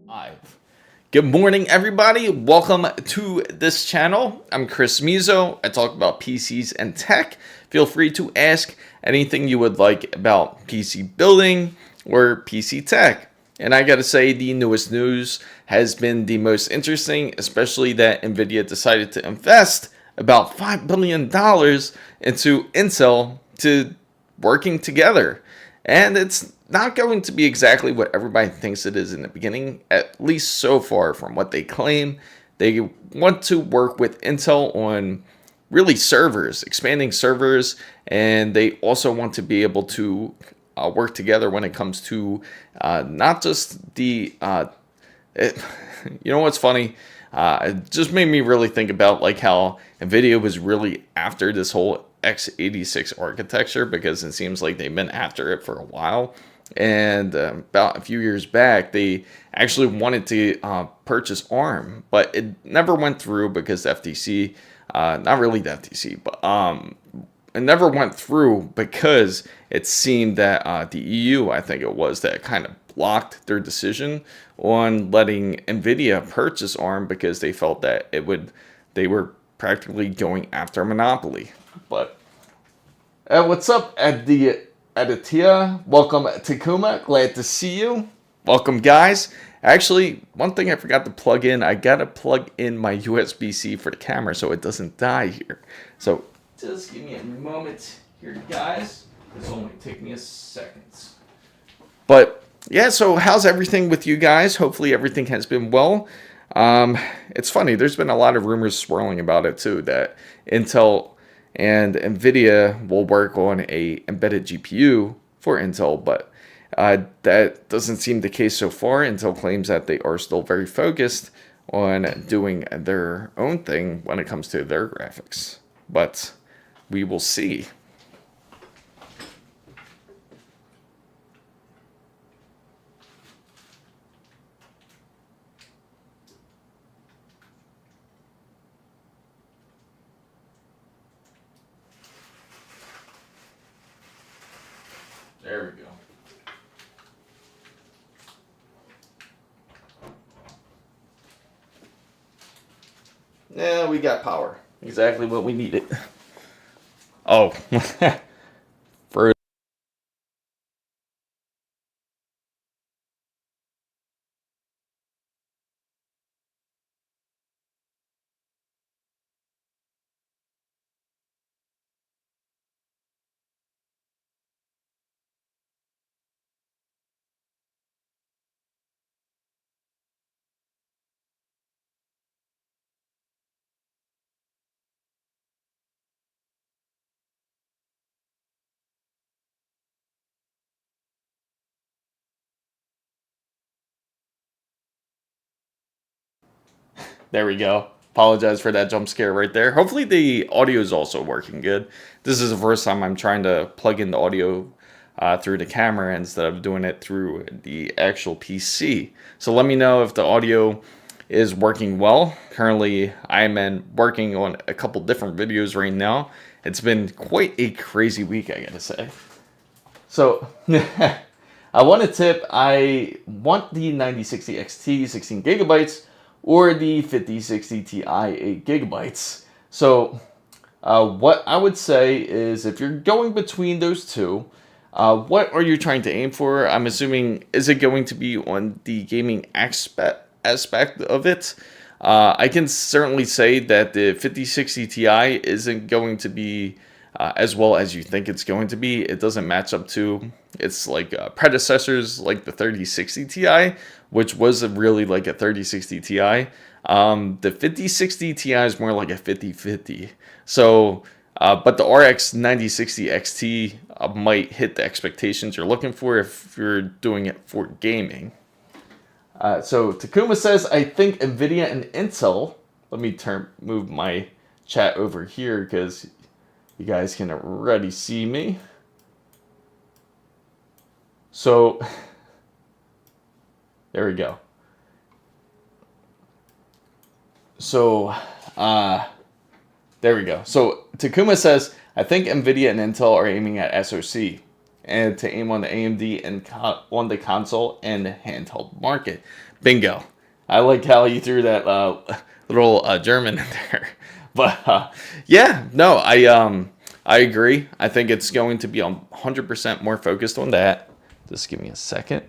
Live. Good morning, everybody. Welcome to this channel. I'm Chris Mizo. I talk about PCs and tech. Feel free to ask anything you would like about PC building or PC tech. And I gotta say, the newest news has been the most interesting, especially that NVIDIA decided to invest about $5 billion into Intel to working together. And it's not going to be exactly what everybody thinks it is in the beginning, at least so far from what they claim. They want to work with Intel on really servers, expanding servers, and they also want to be able to work together when it comes to not just the, you know what's funny? It just made me really think about like how NVIDIA was really after this whole x86 architecture, because it seems like they've been after it for a while. And about a few years back, they actually wanted to purchase ARM, but it never went through because the FTC, not really the FTC, but it never went through because it seemed that the EU, I think it was, that kind of blocked their decision on letting NVIDIA purchase ARM because they felt that they were practically going after a monopoly. But what's up, Aditya? Welcome, Takuma. Glad to see you. Welcome, guys. Actually, one thing I forgot to plug in. I gotta plug in my USB-C for the camera so it doesn't die here. So just give me a moment here, guys. This will only take me a second. But yeah, so how's everything with you guys? Hopefully everything has been well. It's funny. There's been a lot of rumors swirling about it too, that Intel and NVIDIA will work on a embedded GPU for Intel, but that doesn't seem the case so far. Intel claims that they are still very focused on doing their own thing when it comes to their graphics, but we will see. There we go. Yeah, we got power. Exactly what we needed. Oh, for there we go. Apologize for that jump scare right there. Hopefully the audio is also working good. This is the first time I'm trying to plug in the audio through the camera instead of doing it through the actual PC. So let me know if the audio is working well. Currently, I'm working on a couple different videos right now. It's been quite a crazy week, I gotta say. So, I want a tip. I want the 9060 XT 16 gigabytes or the 5060 Ti 8 gigabytes. So, what I would say is if you're going between those two, what are you trying to aim for? I'm assuming, is it going to be on the gaming aspect of it? I can certainly say that the 5060 Ti isn't going to be as well as you think it's going to be. It doesn't match up to its like predecessors, like the 3060 Ti, which was really like a 3060 Ti. The 5060 Ti is more like a 5050. So, but the RX 9060 XT might hit the expectations you're looking for if you're doing it for gaming. So Takuma says, I think NVIDIA and Intel, let me move my chat over here because you guys can already see me. So there we go. So there we go. So Takuma says, I think NVIDIA and Intel are aiming at SoC. and to aim on the AMD and on the console and handheld market. Bingo. I like how you threw that little German in there. But yeah, no, I agree. I think it's going to be 100% more focused on that. Just give me a second.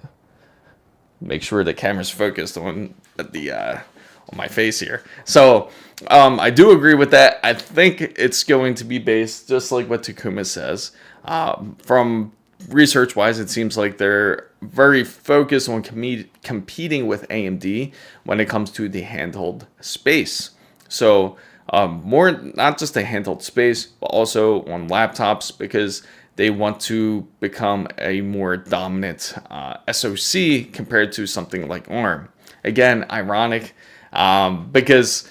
Make sure the camera's focused on the on my face here. So I do agree with that. I think it's going to be based just like what Takuma says. From research-wise, it seems like they're very focused on competing with AMD when it comes to the handheld space. So more not just a handheld space, but also on laptops, because they want to become a more dominant SoC compared to something like ARM. Again, ironic, because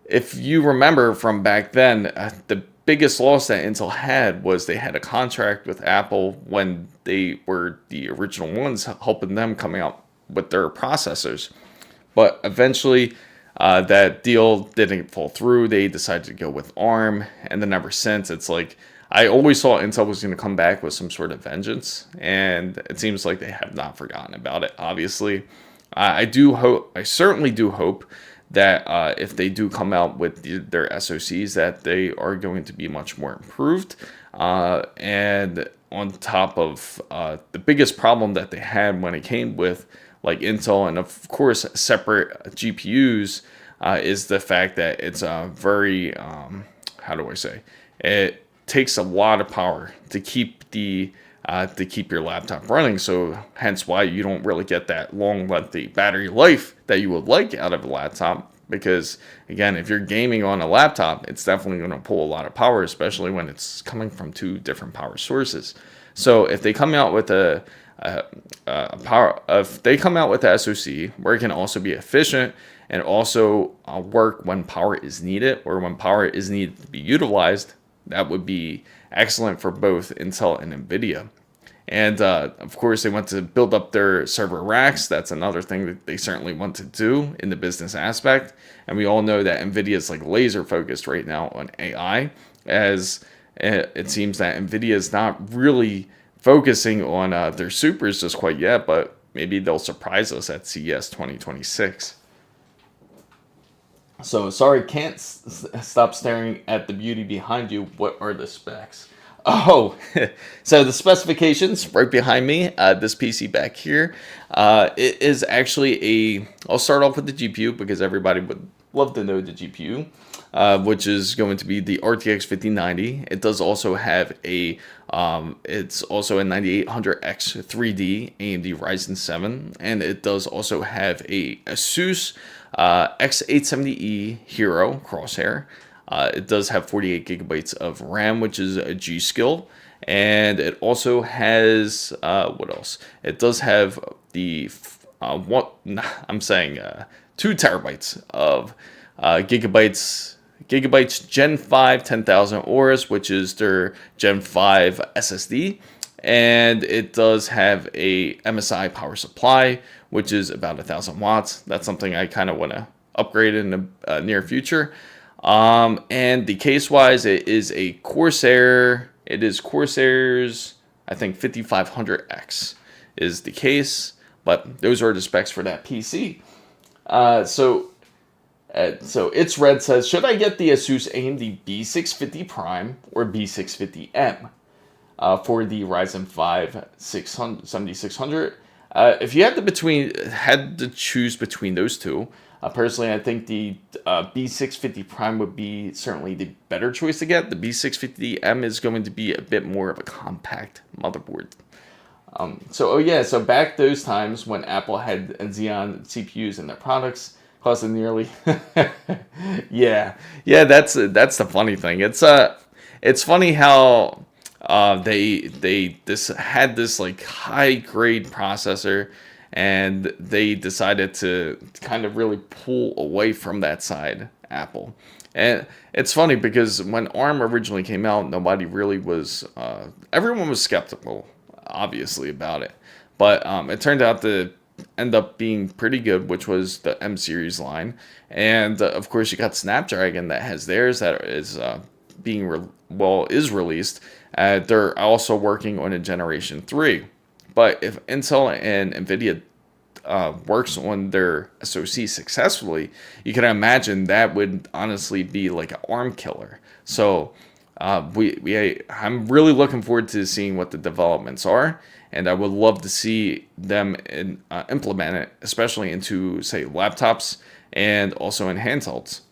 if you remember from back then, the biggest loss that Intel had was they had a contract with Apple when they were the original ones helping them coming out with their processors. But eventually, that deal didn't fall through. They decided to go with ARM, and then ever since, it's like, I always thought Intel was going to come back with some sort of vengeance, and it seems like they have not forgotten about it, obviously. I certainly do hope that if they do come out with their SoCs, that they are going to be much more improved. And on top of the biggest problem that they had when it came with like Intel and of course separate GPUs is the fact that it's a very, how do I say, it takes a lot of power to keep your laptop running, so hence why you don't really get that long lengthy battery life that you would like out of a laptop, because again, if you're gaming on a laptop, it's definitely going to pull a lot of power, especially when it's coming from two different power sources. So if they come out with if they come out with a SoC where it can also be efficient and also work when power is needed, or when power is needed to be utilized, that would be excellent for both Intel and NVIDIA. And of course, they want to build up their server racks. That's another thing that they certainly want to do in the business aspect. And we all know that NVIDIA is like laser focused right now on AI, as it seems that NVIDIA is not really focusing on their supers just quite yet, but maybe they'll surprise us at CES 2026. So sorry, can't stop staring at the beauty behind you. What are the specs? Oh, so the specifications right behind me, this PC back here, it is actually I'll start off with the GPU because everybody would love to know the GPU, which is going to be the RTX 5090. It does also have it's also a 9800X 3D AMD Ryzen 7, and it does also have a ASUS X870E Hero Crosshair. It does have 48 gigabytes of RAM, which is a G.Skill, and it also has what else? It does have the 2 terabytes of Gigabyte's Gen 5 10,000 AORUS, which is their Gen 5 SSD, and it does have a MSI power supply, which is about 1,000 watts. That's something I kind of want to upgrade in the near future. And the case-wise, it is a Corsair. It is Corsair's, I think, 5500X is the case. But those are the specs for that PC. So It's Red says, should I get the ASUS AMD B650 Prime or B650M for the Ryzen 5 7600? If you had to choose between those two, personally, I think the B650 Prime would be certainly the better choice to get. The B650M is going to be a bit more of a compact motherboard. So back those times when Apple had Xeon CPUs in their products, costing nearly, that's the funny thing. It's funny how they had this like high grade processor, and they decided to kind of really pull away from that side, Apple. And it's funny because when ARM originally came out, nobody really was, everyone was skeptical, obviously, about it. But it turned out to end up being pretty good, which was the M series line. And of course, you got Snapdragon that has theirs that is is released They're also working on a Generation 3. But if Intel and NVIDIA works on their SoC successfully, you can imagine that would honestly be like an ARM killer. So I'm really looking forward to seeing what the developments are, and I would love to see them implement it, especially into, say, laptops and also in handhelds.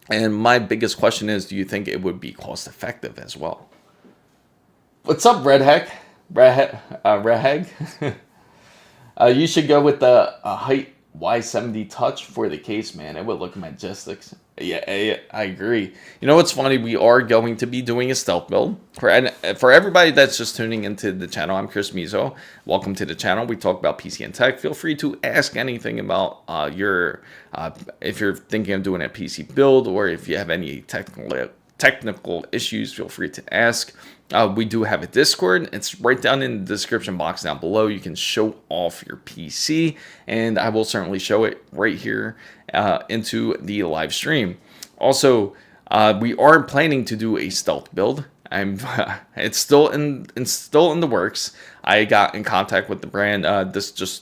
And my biggest question is, do you think it would be cost effective as well? What's up, Redheck? Redheck? You should go with the height Y70 Touch for the case, man. It would look majestic. Yeah, I agree. You know what's funny? We are going to be doing a stealth build. For everybody that's just tuning into the channel, I'm Chris Mizo. Welcome to the channel. We talk about PC and tech. Feel free to ask anything about if you're thinking of doing a PC build, or if you have any technical issues, feel free to ask. We do have a Discord. It's right down in the description box down below. You can show off your PC, and I will certainly show it right here into the live stream. Also, we are planning to do a stealth build. It's still in the works. I got in contact with the brand this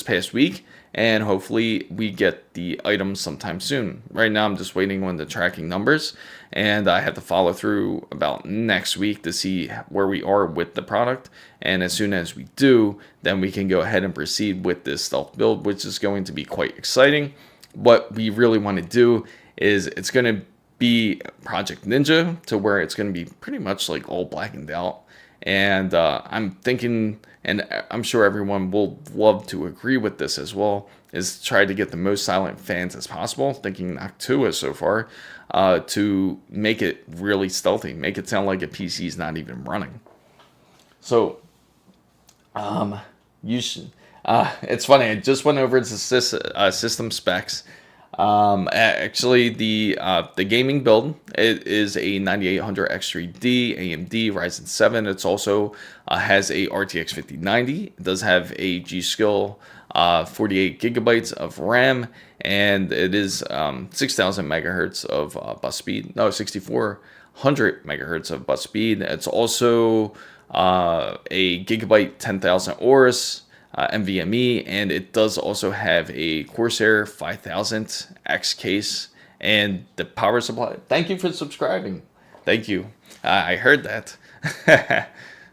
past week, and hopefully we get the items sometime soon. Right now I'm just waiting on the tracking numbers, and I have to follow through about next week to see where we are with the product. And as soon as we do, then we can go ahead and proceed with this stealth build, which is going to be quite exciting. What we really want to do is, it's going to be Project Ninja, to where it's going to be pretty much like all blackened out. And I'm thinking, and I'm sure everyone will love to agree with this as well, is try to get the most silent fans as possible, thinking Noctua so far, to make it really stealthy, make it sound like a PC is not even running. So, you should. It's funny. I just went over the system specs. Actually, the gaming build, it is a 9800 X3D AMD Ryzen 7. It's also has a RTX 5090. It does have a G.Skill 48 gigabytes of RAM, and it is 6000 megahertz of bus speed. No, 6400 megahertz of bus speed. It's also a Gigabyte 10,000 AORUS NVMe, and it does also have a Corsair 5000 X case and the power supply. Thank you for subscribing. Thank you. I heard that.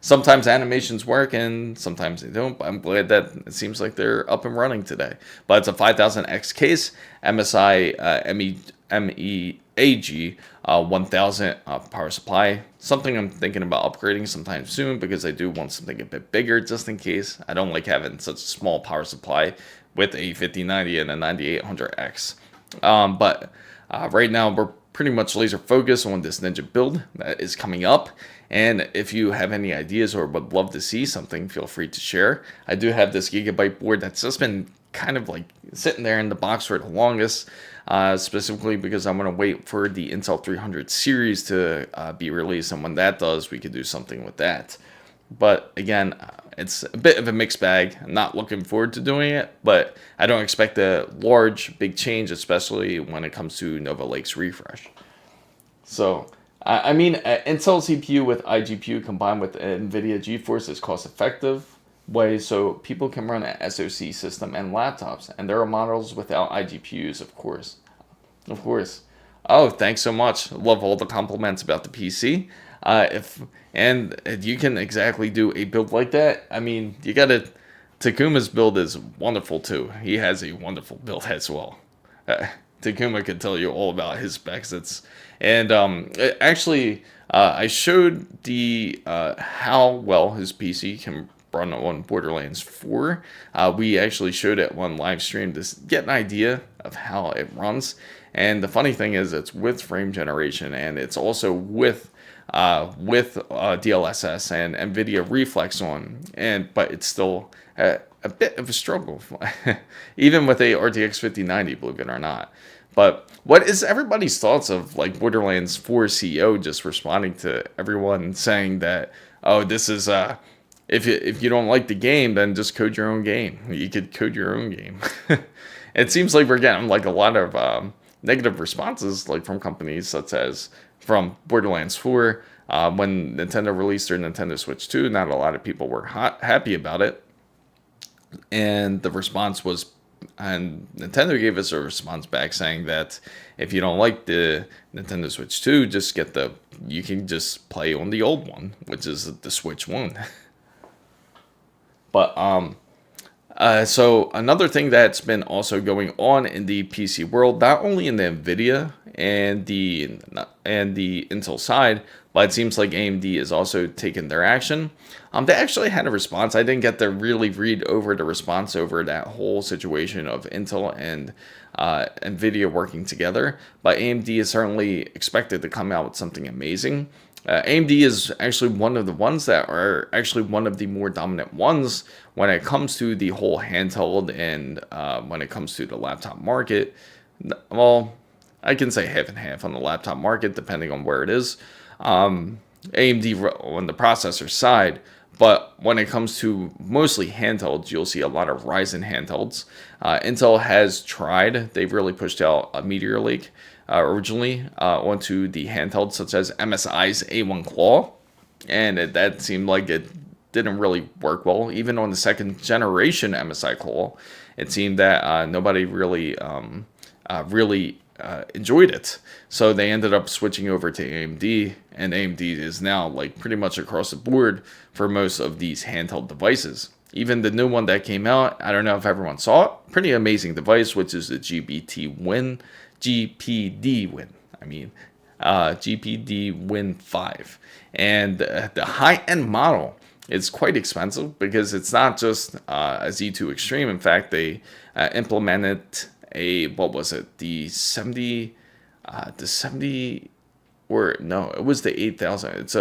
Sometimes animations work and sometimes they don't, but I'm glad that it seems like they're up and running today. But it's a 5000 X case, MSI MEAG 1000 power supply. Something I'm thinking about upgrading sometime soon, because I do want something a bit bigger just in case. I don't like having such a small power supply with a 5090 and a 9800X. But right now we're pretty much laser focused on this Ninja build that is coming up. And if you have any ideas or would love to see something, feel free to share. I do have this Gigabyte board that's just been kind of like sitting there in the box for the longest, specifically because I'm going to wait for the Intel 300 series to be released, and when that does, we could do something with that. But again, it's a bit of a mixed bag. I'm not looking forward to doing it, but I don't expect a big change, especially when it comes to Nova Lake's refresh. So, I mean, Intel CPU with iGPU combined with NVIDIA GeForce is cost-effective way, so people can run an SoC system and laptops, and there are models without iGPUs, of course. Oh, thanks so much. Love all the compliments about the PC. If you can exactly do a build like that, I mean, you gotta. Takuma's build is wonderful too. He has a wonderful build as well. Takuma could tell you all about his specs. I showed the how well his PC can run on Borderlands 4. We actually showed it one live stream to get an idea of how it runs. And the funny thing is, it's with frame generation, and it's also with DLSS and NVIDIA Reflex on, but it's still a bit of a struggle, even with a RTX 5090, believe it or not. But what is everybody's thoughts of like Borderlands 4 CEO just responding to everyone saying that, oh, this is if you don't like the game, then just code your own game. You could code your own game. It seems like we're getting like a lot of negative responses, like from companies such as from Borderlands 4. When Nintendo released their Nintendo Switch 2, not a lot of people were happy about it. And the response was, and Nintendo gave us a response back saying that if you don't like the Nintendo Switch 2, you can just play on the old one, which is the Switch 1. But so another thing that's been also going on in the PC world, not only in the Nvidia and the Intel side, but it seems like AMD is also taking their action. They actually had a response. I didn't get to really read over the response over that whole situation of Intel and Nvidia working together, but AMD is certainly expected to come out with something amazing. AMD is actually one of the ones that are actually one of the more dominant ones when it comes to the whole handheld and when it comes to the laptop market. Well, I can say half and half on the laptop market, depending on where it is. AMD on the processor side, but when it comes to mostly handhelds, you'll see a lot of Ryzen handhelds. Intel has tried. They've really pushed out a Meteor Lake originally onto the handhelds, such as MSI's A1 Claw, and that seemed like it didn't really work well. Even on the second generation MSI Claw, it seemed that nobody really enjoyed it. So they ended up switching over to AMD, and AMD is now like pretty much across the board for most of these handheld devices. Even the new one that came out, I don't know if everyone saw it, pretty amazing device, which is the GPD Win 5. And the high-end model is quite expensive because it's not just a Z2 Extreme. In fact, they implemented it was the 8000. It's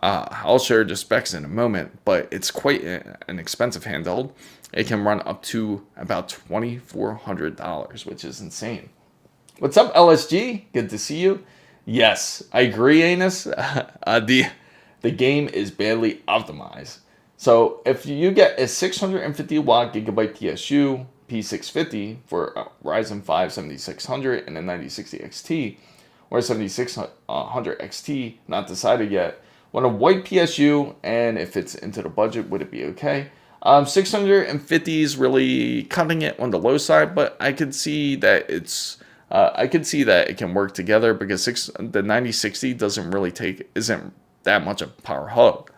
I'll share the specs in a moment, but it's quite an expensive handheld. It can run up to about $2,400, which is insane. What's up, LSG? Good to see you. Yes, I agree, Anus. The game is badly optimized. So if you get a 650 watt Gigabyte PSU P650 for Ryzen 5 7600 and a 9060 XT, or 7600 XT, not decided yet, want a white PSU, and if it's into the budget, would it be okay? 650 is really cutting it on the low side, but I could see that it can work together because the 9060 isn't that much of a power hog.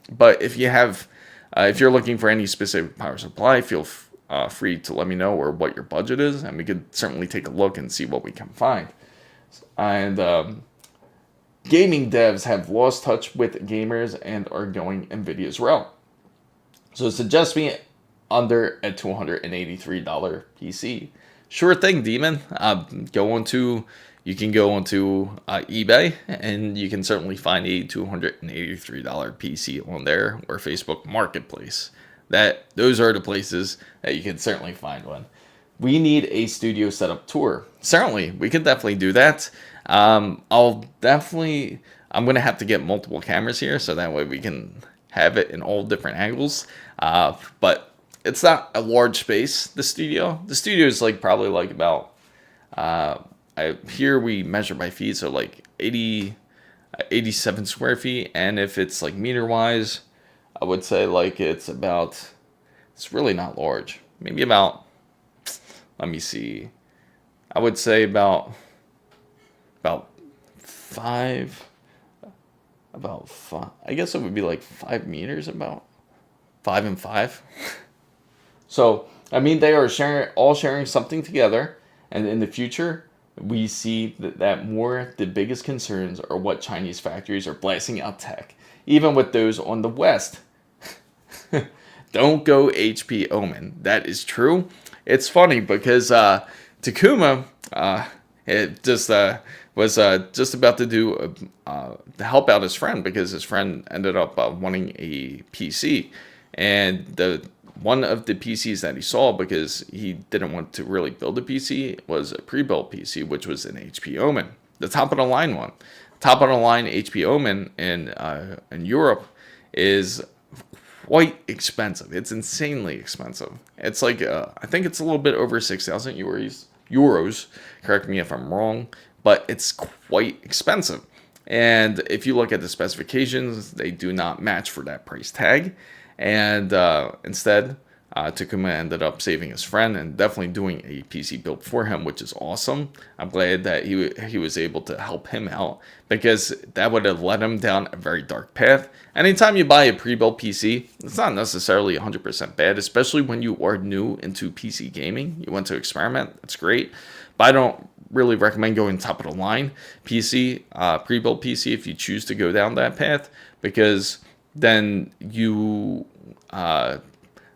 But if you're looking for any specific power supply, feel free to let me know or what your budget is, and we could certainly take a look and see what we can find. And gaming devs have lost touch with gamers and are going Nvidia's route. So suggest me under a $283 PC. Sure thing, Demon. You can go onto eBay, and you can certainly find a $283 PC on there, or Facebook Marketplace. Those are the places that you can certainly find one. We need a studio setup tour. Certainly, we could definitely do that. I'm going to have to get multiple cameras here, so that way we can have it in all different angles. But it's not a large space, the studio. The studio is probably about, here we measure by feet, so 87 square feet. And if it's meter-wise, I would say it's really not large. Maybe about, let me see. I would say about 5. I guess it would be 5 meters, about 5 and 5. So, they are all sharing something together. And in the future, we see that the biggest concerns are what Chinese factories are blasting out tech, even with those on the West. Don't go HP Omen. That is true. It's funny because Takuma was just about to do to help out his friend, because his friend ended up wanting a PC, and one of the PCs that he saw, because he didn't want to really build a PC, was a pre-built PC, which was an HP Omen, the top of the line one. Top of the line HP Omen in Europe is quite expensive. It's insanely expensive. It's I think it's a little bit over 6,000 euros. Correct me if I'm wrong, but it's quite expensive. And if you look at the specifications, they do not match for that price tag. And instead, Takuma ended up saving his friend and definitely doing a PC build for him, which is awesome. I'm glad that he was able to help him out, because that would have led him down a very dark path. Anytime you buy a pre-built PC, it's not necessarily 100% bad, especially when you are new into PC gaming. You want to experiment, that's great. But I don't really recommend going top of the line PC, pre-built PC, if you choose to go down that path, because then you...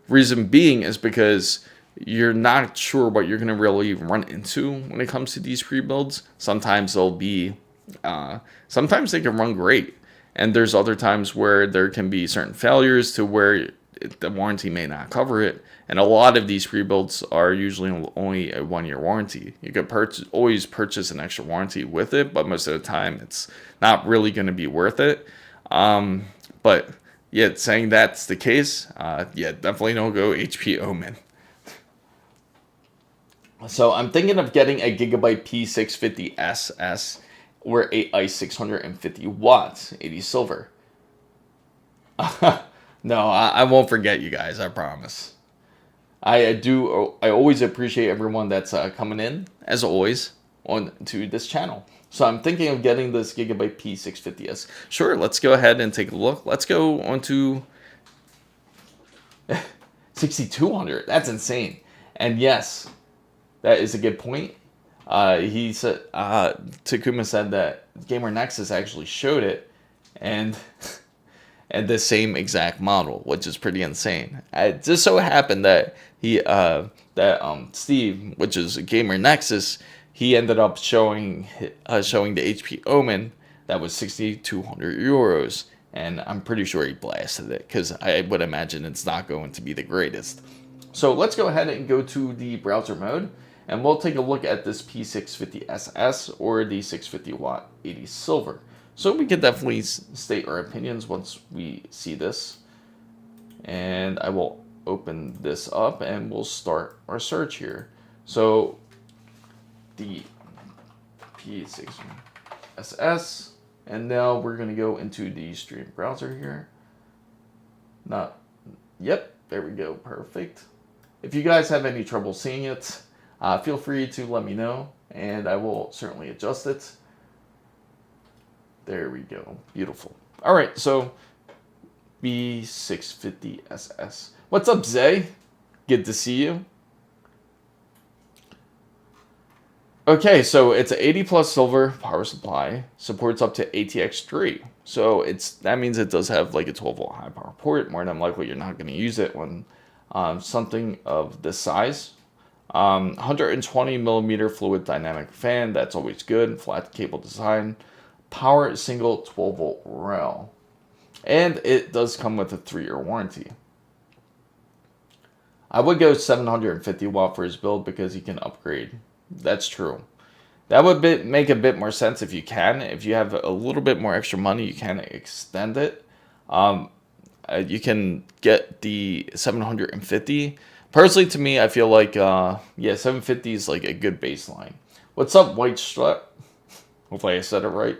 reason being is because you're not sure what you're going to really run into when it comes to these pre-builds. Sometimes they'll be, sometimes they can run great. And there's other times where there can be certain failures to where the warranty may not cover it. And a lot of these pre-builds are usually only a 1-year warranty. You could always purchase an extra warranty with it, but most of the time it's not really going to be worth it. But yeah, saying that's the case, yeah, definitely don't go HP Omen. So I'm thinking of getting a Gigabyte P650 SS or a ICE 650 watts, 80 silver. No, I won't forget you guys, I promise. I always appreciate everyone that's coming in, as always, to this channel. So I'm thinking of getting this Gigabyte P650S. Sure, let's go ahead and take a look. Let's go on to 6200. That's insane. And yes, that is a good point. He said, Takuma said that Gamer Nexus actually showed it, and the same exact model, which is pretty insane. It just so happened that Steve, which is Gamer Nexus, he ended up showing the HP Omen that was 6,200 euros, and I'm pretty sure he blasted it, because I would imagine it's not going to be the greatest. So let's go ahead and go to the browser mode, and we'll take a look at this P650 SS or the 650 watt 80 silver. So we can definitely state our opinions once we see this, and I will open this up and we'll start our search here. So the P6 SS, and now we're going to go into the stream browser here. Yep, there we go, perfect. If you guys have any trouble seeing it, feel free to let me know, and I will certainly adjust it. There we go, beautiful. All right, so B650 SS. What's up, Zay? Good to see you. Okay, so it's an 80 plus silver power supply, supports up to ATX 3. So that means it does have like a 12 volt high power port. More than likely you're not going to use it when something of this size. 120 millimeter fluid dynamic fan, that's always good. Flat cable design. Power single 12 volt rail. And it does come with a 3-year warranty. I would go 750 watt for his build because he can upgrade. That's true. That would make a bit more sense if you can. If you have a little bit more extra money, you can extend it. You can get the 750. Personally, to me, I feel like, yeah, 750 is like a good baseline. What's up, White Strut? Hopefully I said it right.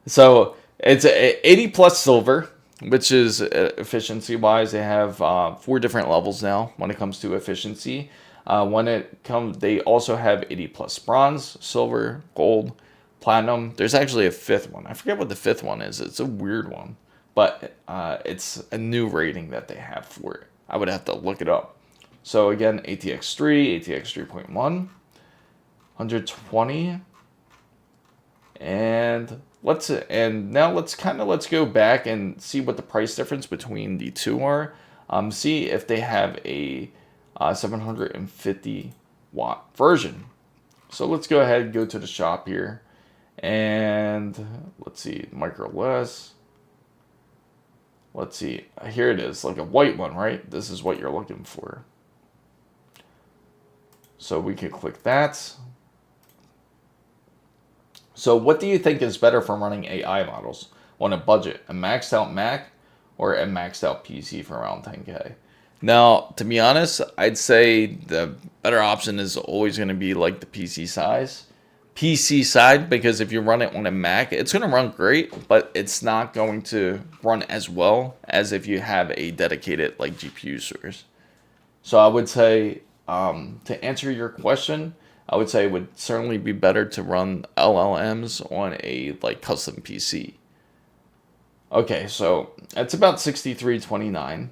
So it's a 80 plus silver, which is efficiency-wise. They have 4 different levels now when it comes to efficiency. They also have 80 plus bronze, silver, gold, platinum. There's actually a 5th one. I forget what the 5th one is. It's a weird one, but it's a new rating that they have for it. I would have to look it up. So again, ATX 3, ATX 3.1, 120, and let's go back and see what the price difference between the two are. See if they have a 750 watt version. So let's go ahead and go to the shop here, and let's see, micro less. Let's see, here it is, like a white one, right? This is what you're looking for. So we can click that. So what do you think is better for running AI models on a budget? A maxed out Mac or a maxed out PC for around 10K? Now, to be honest, I'd say the better option is always going to be like the PC size. PC side, because if you run it on a Mac, it's going to run great, but it's not going to run as well as if you have a dedicated like GPU source. So I would say, to answer your question, I would say it would certainly be better to run LLMs on a like custom PC. Okay, so it's about 6329,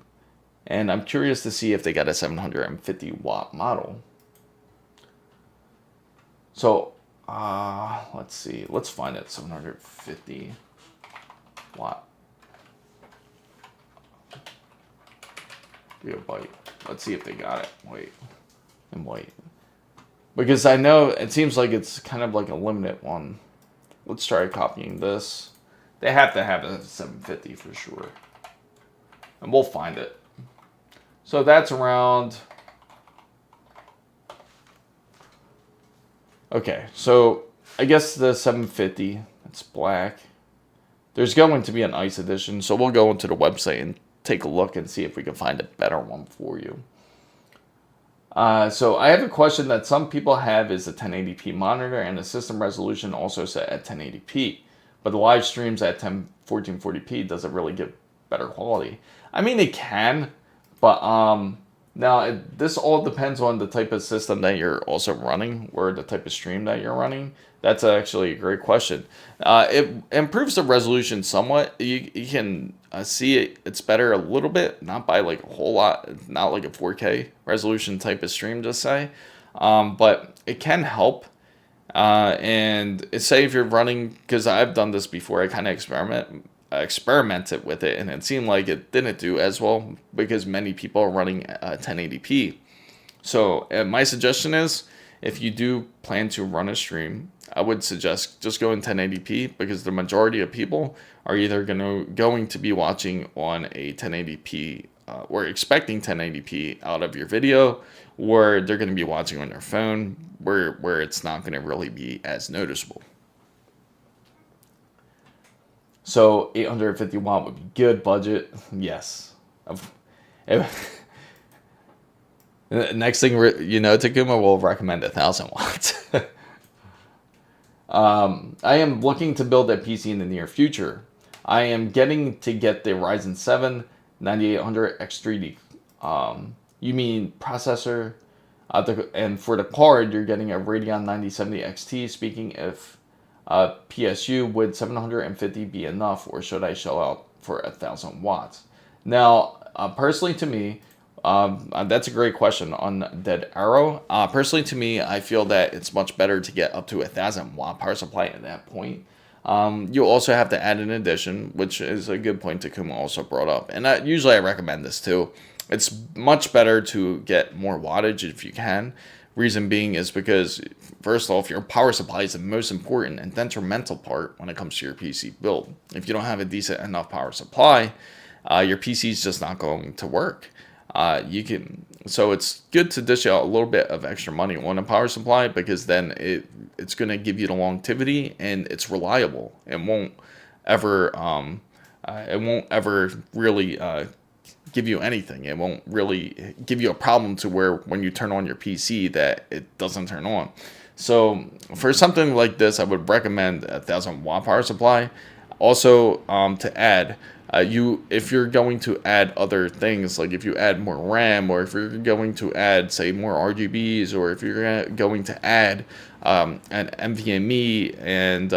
and I'm curious to see if they got a 750 watt model. So let's see, let's find it. 750 watt Gigabyte. Let's see if they got it. Wait. Because I know it seems like it's kind of like a limited one. Let's try copying this. They have to have a 750 for sure. And we'll find it. So that's around... Okay, so I guess the 750, it's black. There's going to be an ice edition, so we'll go into the website and take a look and see if we can find a better one for you. So I have a question that some people have is a 1080p monitor and the system resolution also set at 1080p. But the live streams at 1440p doesn't really give better quality. I mean, it can, but now this all depends on the type of system that you're also running or the type of stream that you're running. That's actually a great question. It improves the resolution somewhat. You can see it's better a little bit, not by like a whole lot, not like a 4K resolution type of stream, just say. But it can help. And say if you're running, because I've done this before, I kind of experimented with it, and it seemed like it didn't do as well because many people are running 1080p. So my suggestion is, if you do plan to run a stream, I would suggest just go in 1080p, because the majority of people are either going to be watching on a 1080p or expecting 1080p out of your video, or they're going to be watching on their phone where it's not going to really be as noticeable. So 850 watt would be good budget. Yes. Next thing, Takuma will recommend 1000 watts. I am looking to build a PC in the near future. I am getting the Ryzen 7 9800 X3D. You mean processor? And for the card, you're getting a Radeon 9070 XT. Speaking if PSU, would 750 be enough, or should I shell out for 1000 watts? Now, personally to me, that's a great question on Dead Arrow. Personally to me, I feel that it's much better to get up to 1000 watt power supply at that point. You also have to add an addition, which is a good point Takuma also brought up. And usually I recommend this too. It's much better to get more wattage if you can. Reason being is because, first off, your power supply is the most important and detrimental part when it comes to your PC build. If you don't have a decent enough power supply, your PC is just not going to work. So it's good to dish out a little bit of extra money on a power supply, because then it's going to give you the longevity and it's reliable. It won't ever really give you anything. It won't really give you a problem to where when you turn on your PC that it doesn't turn on. So for something like this, I would recommend 1000 watt power supply. Also, to add, if you're going to add other things, like if you add more RAM, or if you're going to add, say, more RGBs, or if you're going to add an NVMe, and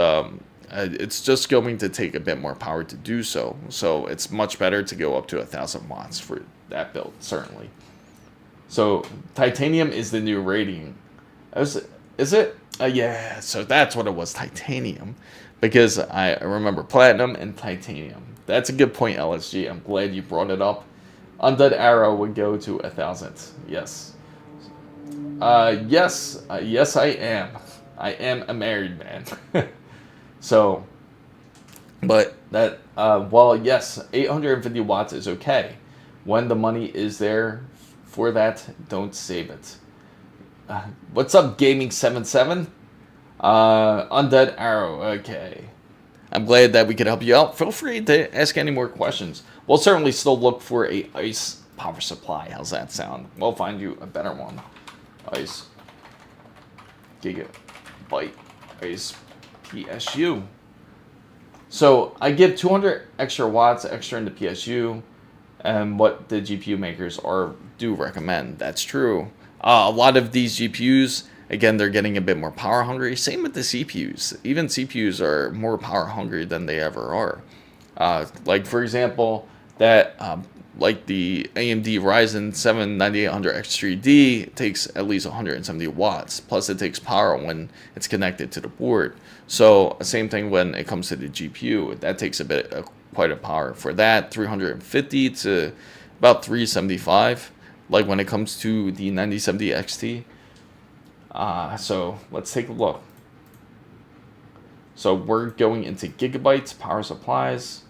it's just going to take a bit more power to do so. So it's much better to go up to 1000 watts for that build, certainly. So titanium is the new Radeon. Is it? Yeah, so that's what it was, titanium. Because I remember platinum and titanium. That's a good point, LSG. I'm glad you brought it up. Undead Arrow would go to 1000. Yes. Yes, I am. I am a married man. So, but that, well, yes, 850 watts is okay. When the money is there for that, don't save it. What's up, Gaming 77? Undead Arrow, okay. I'm glad that we could help you out. Feel free to ask any more questions. We'll certainly still look for a ICE power supply. How's that sound? We'll find you a better one. ICE Gigabyte based PSU. So I give 200 extra watts extra in the PSU, and what the GPU makers do recommend. That's true. A lot of these GPUs, again, they're getting a bit more power hungry. Same with the CPUs. Even CPUs are more power hungry than they ever are. Like for example, that like the AMD Ryzen 7 9800X3D takes at least 170 watts. Plus it takes power when it's connected to the board. So same thing when it comes to the GPU. That takes quite a power. For that, 350 to about 375. Like when it comes to the 9070 XT. So let's take a look. So we're going into gigabytes, power supplies.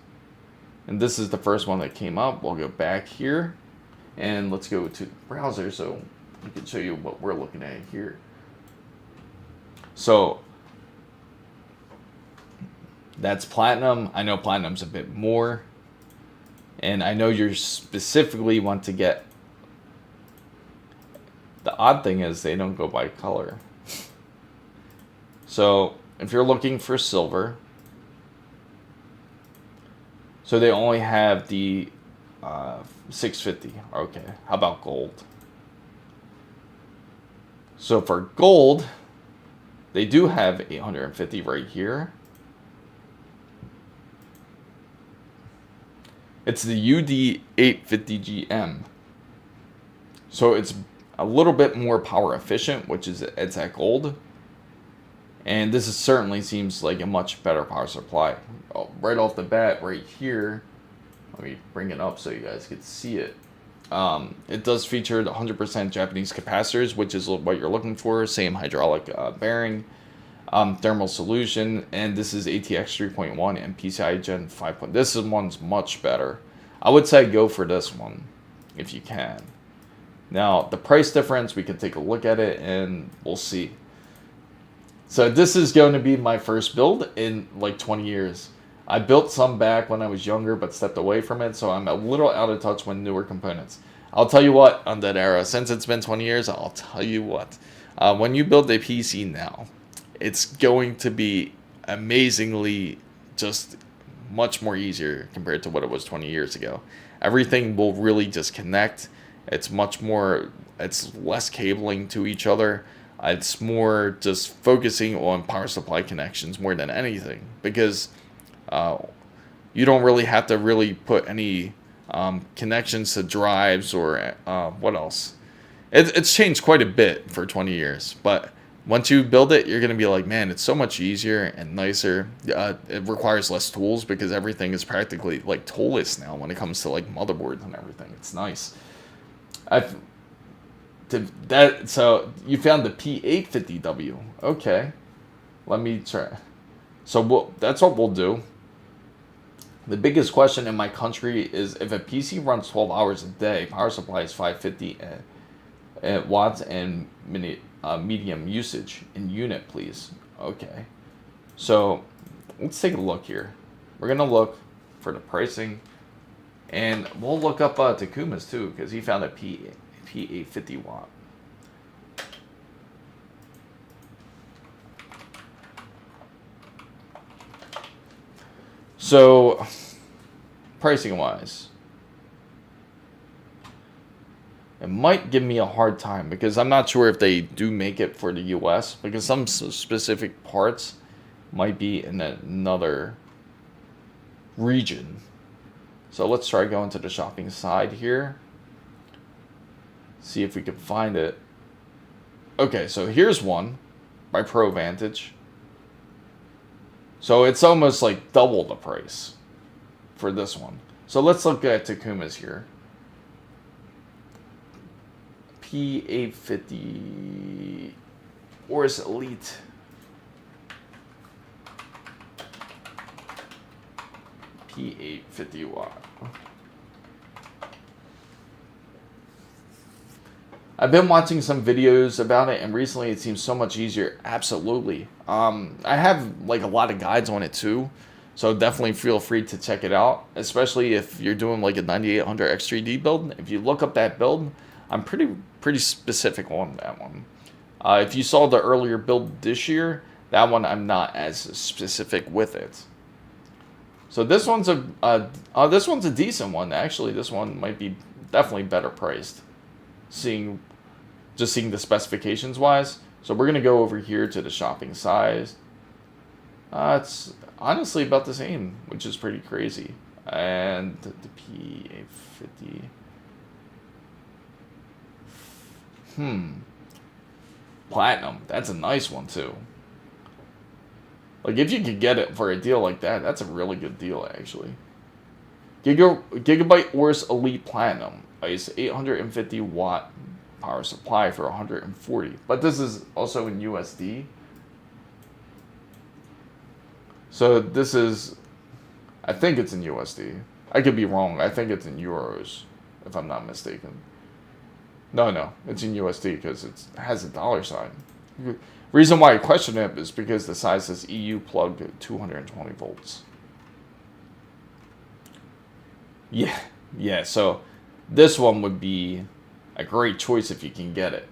And this is the first one that came up. We'll go back here and let's go to the browser so we can show you what we're looking at here. So that's platinum. I know platinum's a bit more. And I know you specifically want to get. The odd thing is they don't go by color. So if you're looking for silver, so they only have the 650. Okay, how about gold? So for gold, they do have 850 right here. It's the UD850GM. So it's a little bit more power efficient, which is it's at gold. And this certainly seems like a much better power supply. Oh, right off the bat, right here, let me bring it up so you guys can see it. It does feature the 100% Japanese capacitors, which is what you're looking for. Same hydraulic bearing, thermal solution, and this is ATX 3.1 and PCI Gen 5. This one's much better. I would say go for this one if you can. Now, the price difference, we can take a look at it and we'll see. So this is going to be my first build in like 20 years. I built some back when I was younger but stepped away from it, so I'm a little out of touch with newer components. I'll tell you what, on that era, since it's been 20 years, I'll tell you what. When you build a PC now, it's going to be amazingly just much more easier compared to what it was 20 years ago. Everything will really just connect. It's much more, it's less cabling to each other. It's more just focusing on power supply connections more than anything, because you don't really have to really put any connections to drives or what else. It's changed quite a bit for 20 years, but once you build it, you're going to be like, man, it's so much easier and nicer. It requires less tools because everything is practically like toolless now when it comes to like motherboards and everything. It's nice. So you found the P850W. Okay, let me try. So that's what we'll do. The biggest question in my country is if a PC runs 12 hours a day, power supply is 550 watts and medium usage in unit, please. Okay, so let's take a look here. We're gonna look for the pricing, and we'll look up Takuma's too, because he found a P850 watt. So, pricing wise, it might give me a hard time because I'm not sure if they do make it for the US, because some specific parts might be in another region. So let's try going to the shopping side here. See if we can find it. Okay, so here's one by ProVantage. So it's almost like double the price for this one. So let's look at Takuma's here. P850 AORUS Elite. P850 watt. I've been watching some videos about it, and recently it seems so much easier. Absolutely. I have like a lot of guides on it too, so definitely feel free to check it out, especially if you're doing like a 9800 X3D build. If you look up that build, I'm pretty specific on that one. If you saw the earlier build this year, That one I'm not as specific with it. So this one's a decent one actually. This one might be definitely better priced. Seeing the specifications wise. So we're gonna go over here to the shopping size. It's honestly about the same, which is pretty crazy. And the P850. Platinum. That's a nice one too. Like if you could get it for a deal like that, that's a really good deal actually. Gigabyte AORUS Elite Platinum. It's 850 watt power supply for 140. But this is also in USD. So this is, I think it's in USD. I could be wrong. I think it's in euros, if I'm not mistaken. No, it's in USD because it has a dollar sign. Reason why I question it is because the size is EU plug 220 volts. Yeah, so this one would be a great choice if you can get it.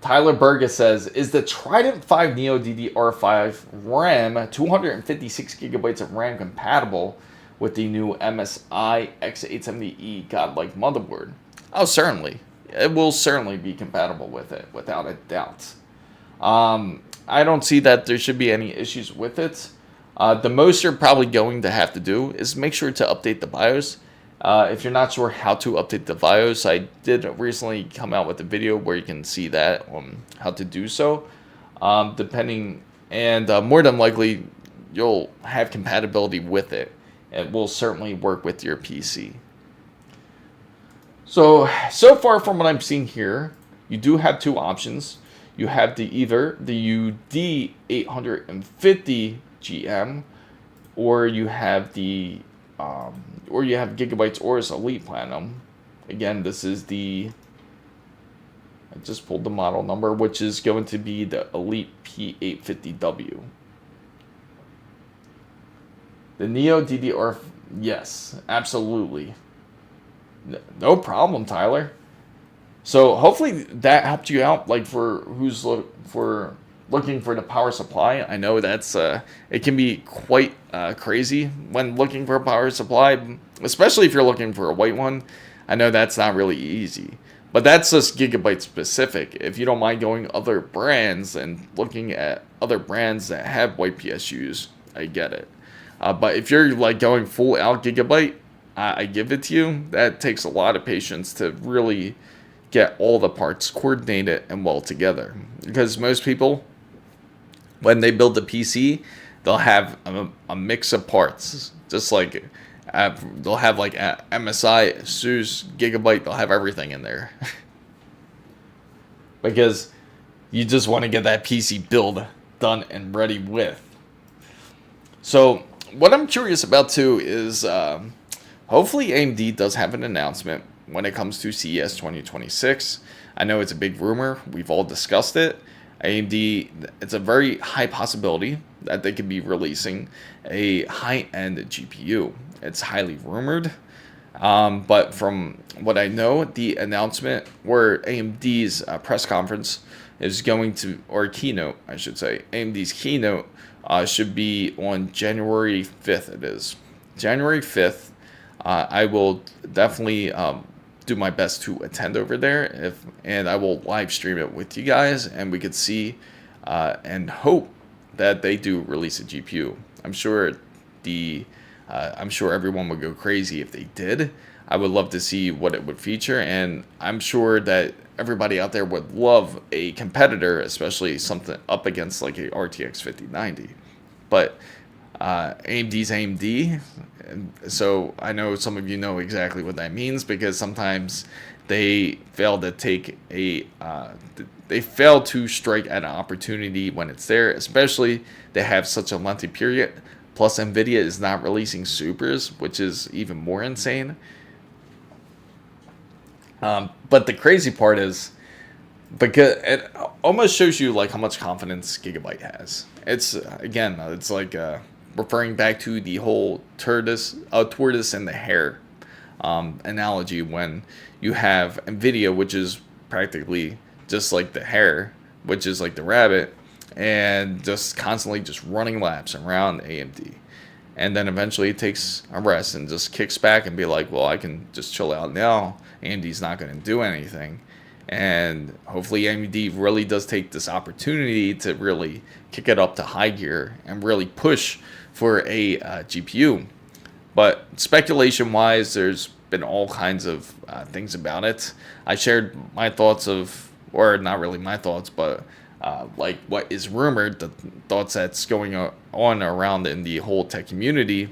Tyler Burgess says, is the Trident 5 Neo DDR5 RAM 256 gigabytes of RAM compatible with the new MSI X870E godlike motherboard? Oh, certainly. It will certainly be compatible with it, without a doubt. I don't see that there should be any issues with it. The most you're probably going to have to do is make sure to update the BIOS. If you're not sure how to update the BIOS, I did recently come out with a video where you can see that how to do so. More than likely, you'll have compatibility with it. It will certainly work with your PC. So far from what I'm seeing here, you do have two options. You have either the UD850 GM, or you have Gigabyte's AORUS Elite Platinum. Again, this is I just pulled the model number, which is going to be the Elite P850W. The Neo DDR, yes, absolutely. No problem, Tyler. So hopefully that helped you out, like for who's looking for the power supply. I know that's it can be quite crazy when looking for a power supply, especially if you're looking for a white one. I know that's not really easy, but that's just Gigabyte specific. If you don't mind going other brands and looking at other brands that have white PSUs, I get it. But if you're like going full out Gigabyte, I give it to you. That takes a lot of patience to really get all the parts coordinated and well together. Because most people, when they build a PC, they'll have a mix of parts. Just like they'll have like MSI, ASUS, Gigabyte, they'll have everything in there. Because you just want to get that PC build done and ready with. So what I'm curious about too is hopefully AMD does have an announcement when it comes to CES 2026. I know it's a big rumor. We've all discussed it. AMD, it's a very high possibility that they could be releasing a high-end GPU. It's highly rumored. But from what I know, the announcement or AMD's press conference is going to, or keynote, I should say, AMD's keynote should be on January 5th. It is January 5th. I will definitely do my best to attend over there, and I will live stream it with you guys, and we could see and hope that they do release a GPU. I'm sure everyone would go crazy if they did. I would love to see what it would feature, and I'm sure that everybody out there would love a competitor, especially something up against like a RTX 5090. But AMD's AMD, so I know some of you know exactly what that means, because sometimes they fail to strike at an opportunity when it's there, especially they have such a lengthy period. Plus Nvidia is not releasing supers, which is even more insane. But the crazy part is, because it almost shows you like how much confidence Gigabyte has. It's like referring back to the whole tortoise and the hare analogy, when you have Nvidia, which is practically just like the hare, which is like the rabbit, and just constantly just running laps around AMD. And then eventually it takes a rest and just kicks back and be like, well, I can just chill out now. AMD's not going to do anything. And hopefully AMD really does take this opportunity to really kick it up to high gear and really push for a GPU. But speculation-wise, there's been all kinds of things about it. I shared my thoughts of, or not really my thoughts, but like what is rumored, the thoughts that's going on around in the whole tech community,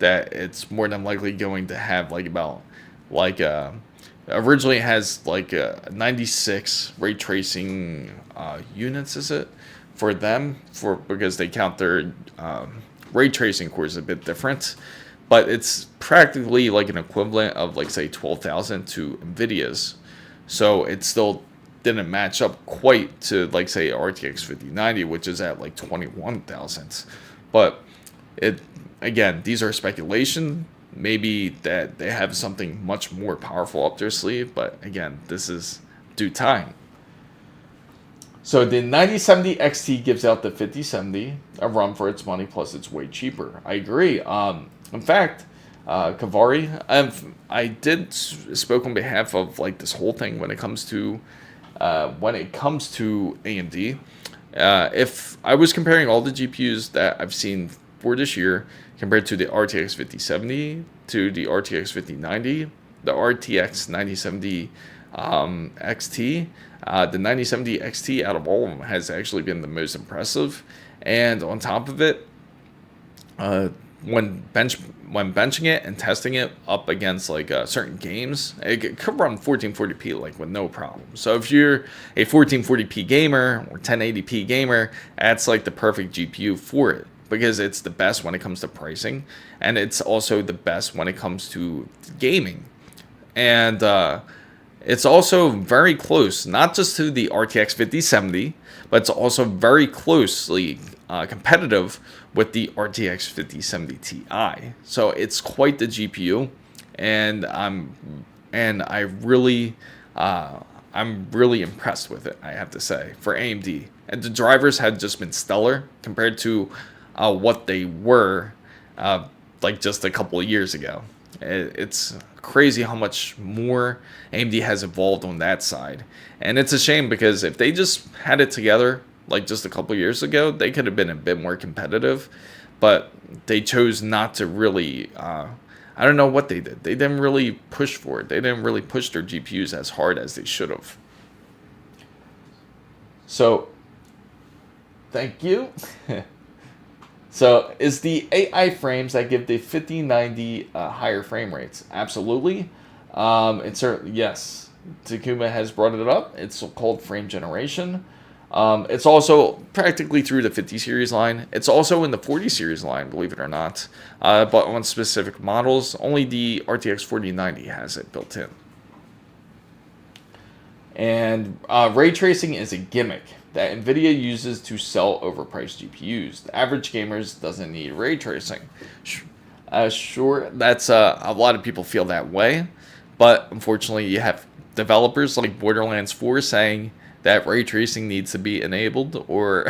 that it's more than likely going to have like about like originally has like 96 ray tracing units, is it, for them, for because they count their ray tracing cores a bit different, but it's practically like an equivalent of like say 12,000 to Nvidia's. So it still didn't match up quite to like say RTX 5090, which is at like 21,000. But it, again, these are speculation. Maybe that they have something much more powerful up their sleeve, but again, this is due time. So the 9070 XT gives out the 5070 a run for its money, plus it's way cheaper. I agree. In fact, Kavari, I did spoke on behalf of like this whole thing when it comes to AMD. If I was comparing all the GPUs that I've seen for this year compared to the RTX 5070, to the RTX 5090, the RTX 9070 XT, the 9070 XT out of all of them has actually been the most impressive. And on top of it, when benching it and testing it up against like certain games, it could run 1440p like with no problem. So if you're a 1440p gamer or 1080p gamer, that's like the perfect GPU for it, because it's the best when it comes to pricing, and it's also the best when it comes to gaming. And it's also very close, not just to the RTX 5070, but it's also very closely competitive with the RTX 5070 Ti. So it's quite the GPU, and I'm really impressed with it, I have to say, for AMD. And the drivers had just been stellar compared to what they were like just a couple of years ago. It's crazy how much more AMD has evolved on that side. And it's a shame, because if they just had it together like just a couple of years ago, they could have been a bit more competitive. But they chose not to really, I don't know what they did. They didn't really push for it. They didn't really push their GPUs as hard as they should have. So, thank you. So, is the AI frames that give the 5090 higher frame rates? Absolutely. It's certainly, yes. Takuma has brought it up. It's called frame generation. It's also practically through the 50 series line. It's also in the 40 series line, believe it or not. But on specific models, only the RTX 4090 has it built in. And ray tracing is a gimmick that NVIDIA uses to sell overpriced GPUs. The average gamers doesn't need ray tracing. Sure, that's a lot of people feel that way, but unfortunately you have developers like Borderlands 4 saying that ray tracing needs to be enabled, or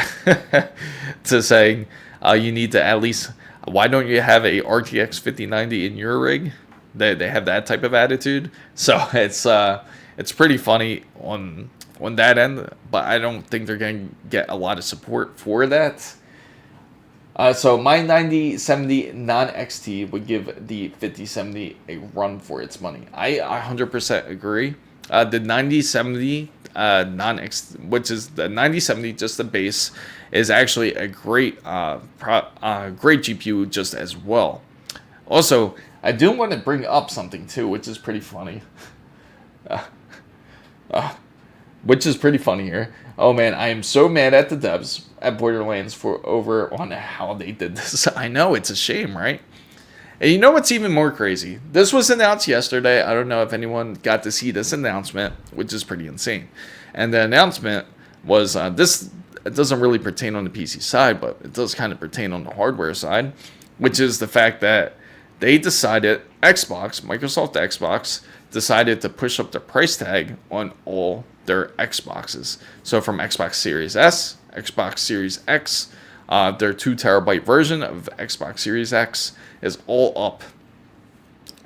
to saying you need to at least, why don't you have a RTX 5090 in your rig? They have that type of attitude. So it's pretty funny on that end, but I don't think they're going to get a lot of support for that. So my 9070 non-XT would give the 5070 a run for its money. I 100% agree. The 9070 non-X, which is the 9070, just the base, is actually a great great GPU just as well. Also, I do want to bring up something too, which is pretty funny. Which is pretty funny here. Oh man, I am so mad at the devs at Borderlands for over on how they did this. I know, it's a shame, right? And you know what's even more crazy? This was announced yesterday. I don't know if anyone got to see this announcement, which is pretty insane. And the announcement was this. It doesn't really pertain on the PC side, but it does kind of pertain on the hardware side, which is the fact that they decided, Microsoft Xbox, decided to push up the price tag on all their Xboxes. So from Xbox Series S Xbox Series X. Their 2 terabyte version of Xbox Series X is all up.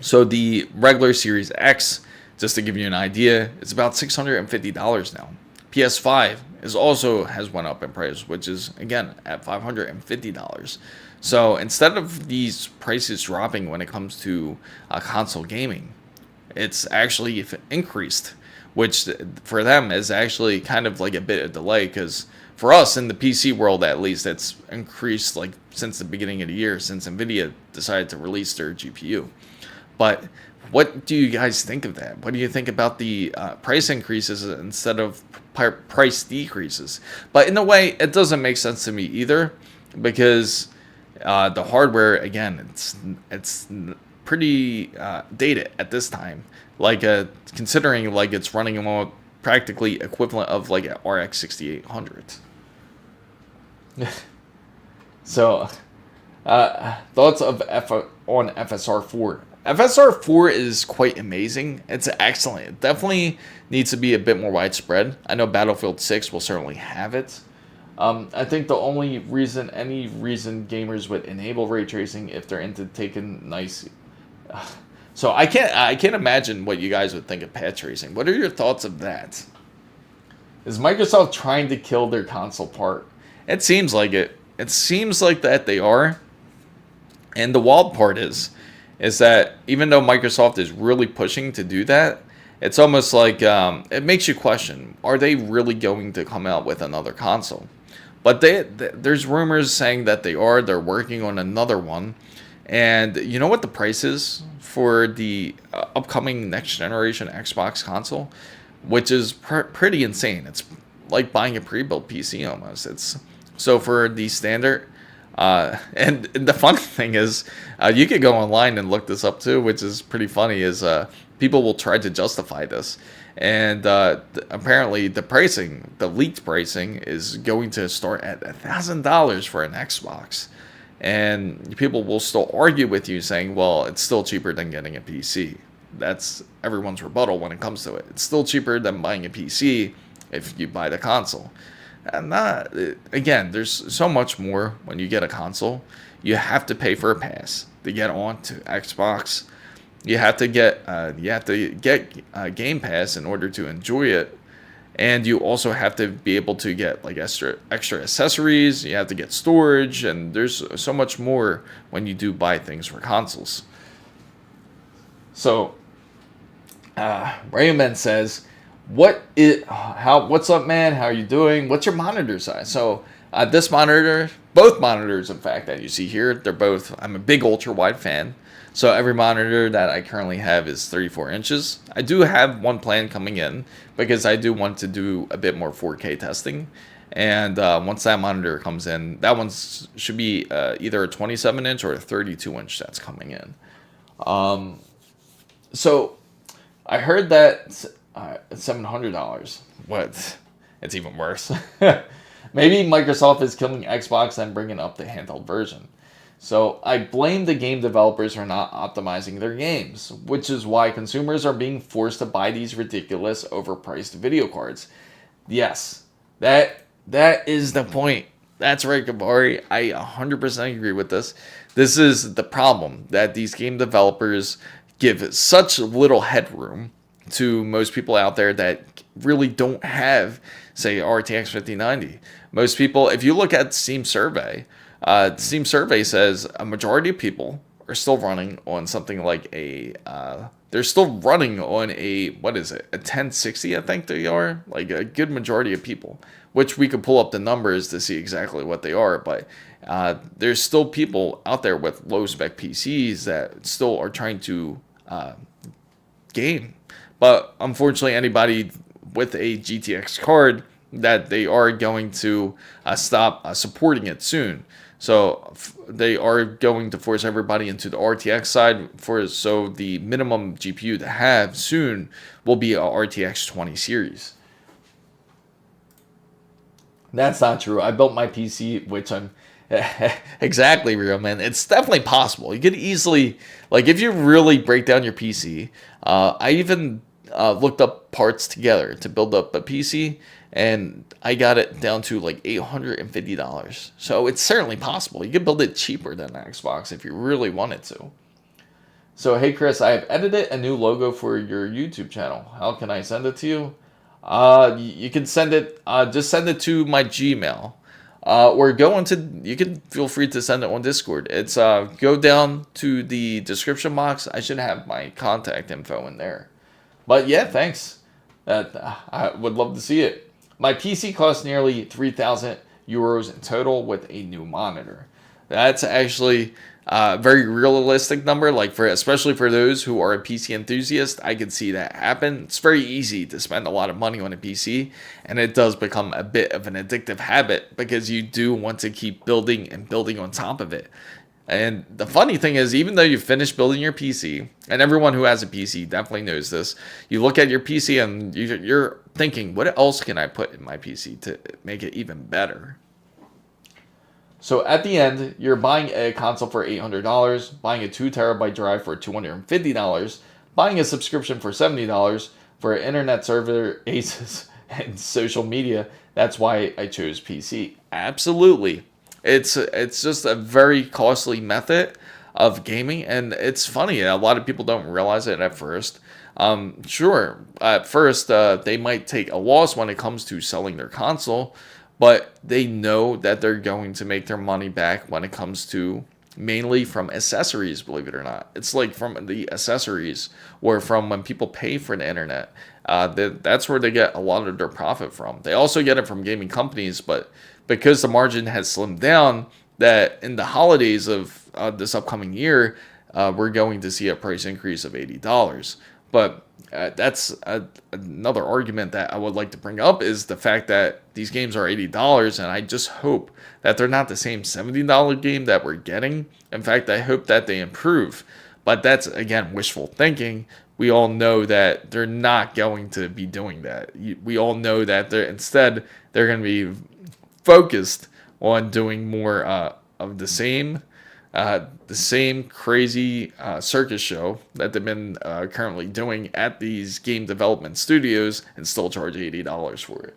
So the regular Series X, just to give you an idea, it's about $650 now. PS5 has went up in price, which is again at $550. So instead of these prices dropping when it comes to console gaming, it's actually increased, which for them is actually kind of like a bit of delay, because for us in the PC world at least, it's increased like since the beginning of the year, since Nvidia decided to release their GPU. But what do you guys think of that? What do you think about the price increases instead of price decreases? But in a way, it doesn't make sense to me either, because the hardware, again, it's pretty dated at this time. Like considering like it's running on practically equivalent of like an RX 6800. So, thoughts of on FSR4. FSR4 is quite amazing. It's excellent. It definitely needs to be a bit more widespread. I know Battlefield 6 will certainly have it. I think the only reason gamers would enable ray tracing if they're into taking nice. So I can't imagine what you guys would think of patch tracing. What are your thoughts of that? Is Microsoft trying to kill their console part? It seems like it. It seems like that they are. And the wild part is that even though Microsoft is really pushing to do that, it's almost like it makes you question, are they really going to come out with another console? But there's rumors saying that they're working on another one. And you know what the price is for the upcoming next generation Xbox console? Which is pretty insane. It's like buying a pre-built PC almost. It's so for the standard. And the funny thing is, you could go online and look this up too, which is pretty funny, is people will try to justify this. And apparently the leaked pricing is going to start at $1,000 for an Xbox. And people will still argue with you saying, well, it's still cheaper than getting a PC. That's everyone's rebuttal when it comes to it. It's still cheaper than buying a PC if you buy the console. And again, there's so much more when you get a console. You have to pay for a pass to get on to Xbox. You have to get Game Pass in order to enjoy it, and you also have to be able to get like extra accessories. You have to get storage, and there's so much more when you do buy things for consoles. So, Raymond says, what's up, man? How are you doing? What's your monitor size? So this monitor, both monitors, in fact, that you see here, I'm a big ultra-wide fan. So every monitor that I currently have is 34 inches. I do have one plan coming in because I do want to do a bit more 4K testing. And once that monitor comes in, that one should be either a 27 inch or a 32 inch that's coming in. So I heard that $700. What? It's even worse. Maybe Microsoft is killing Xbox and bringing up the handheld version. So I blame the game developers for not optimizing their games, which is why consumers are being forced to buy these ridiculous overpriced video cards. Yes, that is the point. That's right, Kabari. I 100% agree with this. This is the problem, that these game developers give such little headroom to most people out there that really don't have, say, RTX 5090. Most people, if you look at Steam survey says a majority of people are still running on something like they're still running on a 1060, I think they are, like a good majority of people, which we could pull up the numbers to see exactly what they are, but there's still people out there with low spec PCs that still are trying to game. But unfortunately, anybody with a GTX card, that they are going to stop supporting it soon. So they are going to force everybody into the RTX side. So the minimum GPU to have soon will be a RTX 20 series. That's not true. I built my PC, which I'm exactly, real man. It's definitely possible. You could easily, like, if you really break down your PC. I looked up parts together to build up a PC, and I got it down to like $850. So it's certainly possible. You could build it cheaper than an Xbox if you really wanted to. So, hey Chris, I have edited a new logo for your YouTube channel. How can I send it to you? You can send it, just send it to my Gmail. Or go into, you can feel free to send it on Discord. It's, go down to the description box. I should have my contact info in there. But yeah, thanks. I would love to see it. My PC costs nearly 3,000 euros in total with a new monitor. That's actually a very realistic number. Like especially for those who are a PC enthusiast, I can see that happen. It's very easy to spend a lot of money on a PC, and it does become a bit of an addictive habit because you do want to keep building and building on top of it. And the funny thing is, even though you finish building your PC, and everyone who has a PC definitely knows this, you look at your PC and you're thinking, what else can I put in my PC to make it even better? So at the end, you're buying a console for $800, buying a 2TB drive for $250, buying a subscription for $70 for an internet server, ASUS, and social media. That's why I chose PC. Absolutely. It's just a very costly method of gaming, and it's funny. A lot of people don't realize it at first. Sure, at first they might take a loss when it comes to selling their console, but they know that they're going to make their money back when it comes to mainly from accessories, believe it or not. It's like from the accessories or from when people pay for the internet. That's where they get a lot of their profit from. They also get it from gaming companies, but because the margin has slimmed down, that in the holidays of this upcoming year, we're going to see a price increase of $80. But that's another argument that I would like to bring up is the fact that these games are $80, and I just hope that they're not the same $70 game that we're getting. In fact, I hope that they improve. But that's, again, wishful thinking. We all know that they're not going to be doing that. We all know that instead they're going to be focused on doing more of the same crazy circus show that they've been currently doing at these game development studios and still charge $80 for it.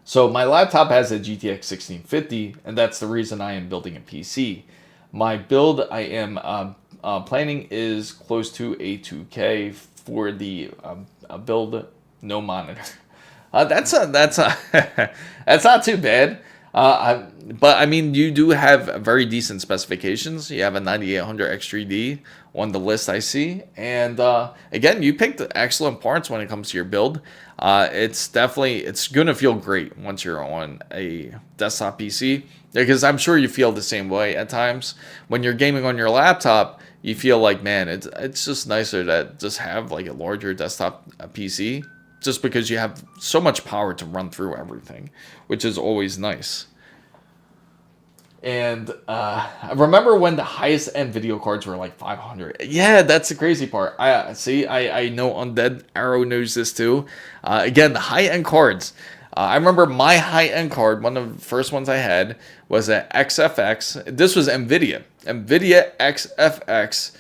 So my laptop has a GTX 1650, and that's the reason I am building a PC. My build I am planning is close to a 2K for the build, no monitor. That's not too bad. But I mean, you do have very decent specifications. You have a 9800 X3D on the list I see, and again, you picked excellent parts when it comes to your build. It's gonna feel great once you're on a desktop PC, because I'm sure you feel the same way at times when you're gaming on your laptop. You feel like, man, it's just nicer to just have like a larger desktop PC. Just because you have so much power to run through everything, which is always nice. And I remember when the highest end video cards were like 500. Yeah, that's the crazy part. I know Undead Arrow knows this too. Again, the high end cards. I remember my high end card, one of the first ones I had, was an XFX. This was NVIDIA XFX.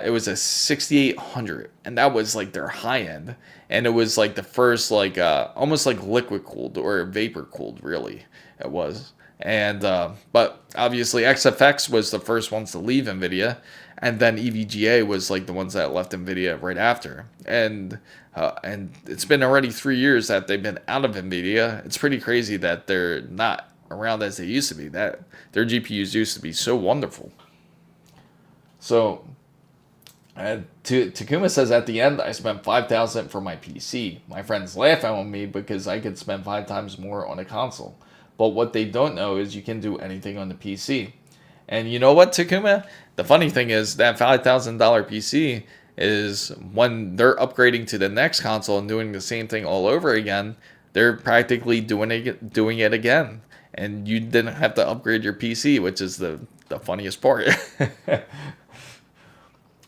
It was a 6800, and that was like their high end, and it was like the first like almost like liquid cooled or vapor cooled, really it was. And but obviously XFX was the first ones to leave NVIDIA, and then EVGA was like the ones that left NVIDIA right after. And it's been already 3 years that they've been out of NVIDIA. It's pretty crazy that they're not around as they used to be. That their GPUs used to be so wonderful. So Takuma says, at the end, I spent $5,000 for my PC. My friends laugh at me because I could spend 5 times more on a console. But what they don't know is you can do anything on the PC. And you know what, Takuma? The funny thing is that $5,000 PC is when they're upgrading to the next console and doing the same thing all over again, they're practically doing it again. And you didn't have to upgrade your PC, which is the funniest part.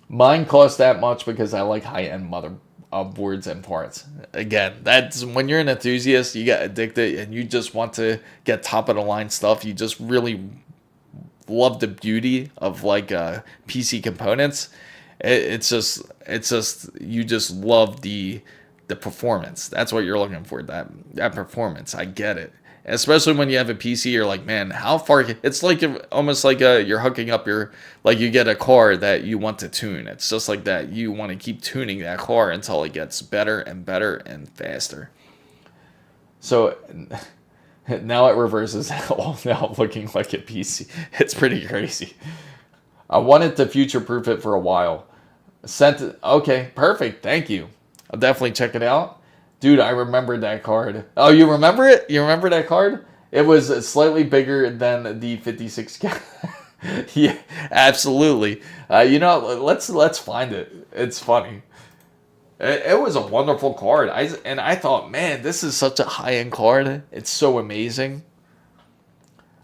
Mine costs that much because I like high-end motherboards and parts. Again, that's when you're an enthusiast, you get addicted and you just want to get top-of-the-line stuff. You just really love the beauty of like PC components. It's just you just love the performance. That's what you're looking for. That performance. I get it. Especially when you have a PC, you're like, man, how far? It's like almost like you're hooking up like you get a car that you want to tune. It's just like that. You want to keep tuning that car until it gets better and better and faster. So now it reverses all now looking like a PC. It's pretty crazy. I wanted to future-proof it for a while. Sent it. Okay, perfect. Thank you. I'll definitely check it out. Dude, I remember that card. Oh, you remember it? You remember that card? It was slightly bigger than the 56. Yeah, absolutely. You know, let's find it. It's funny. It was a wonderful card. I thought, man, this is such a high-end card. It's so amazing.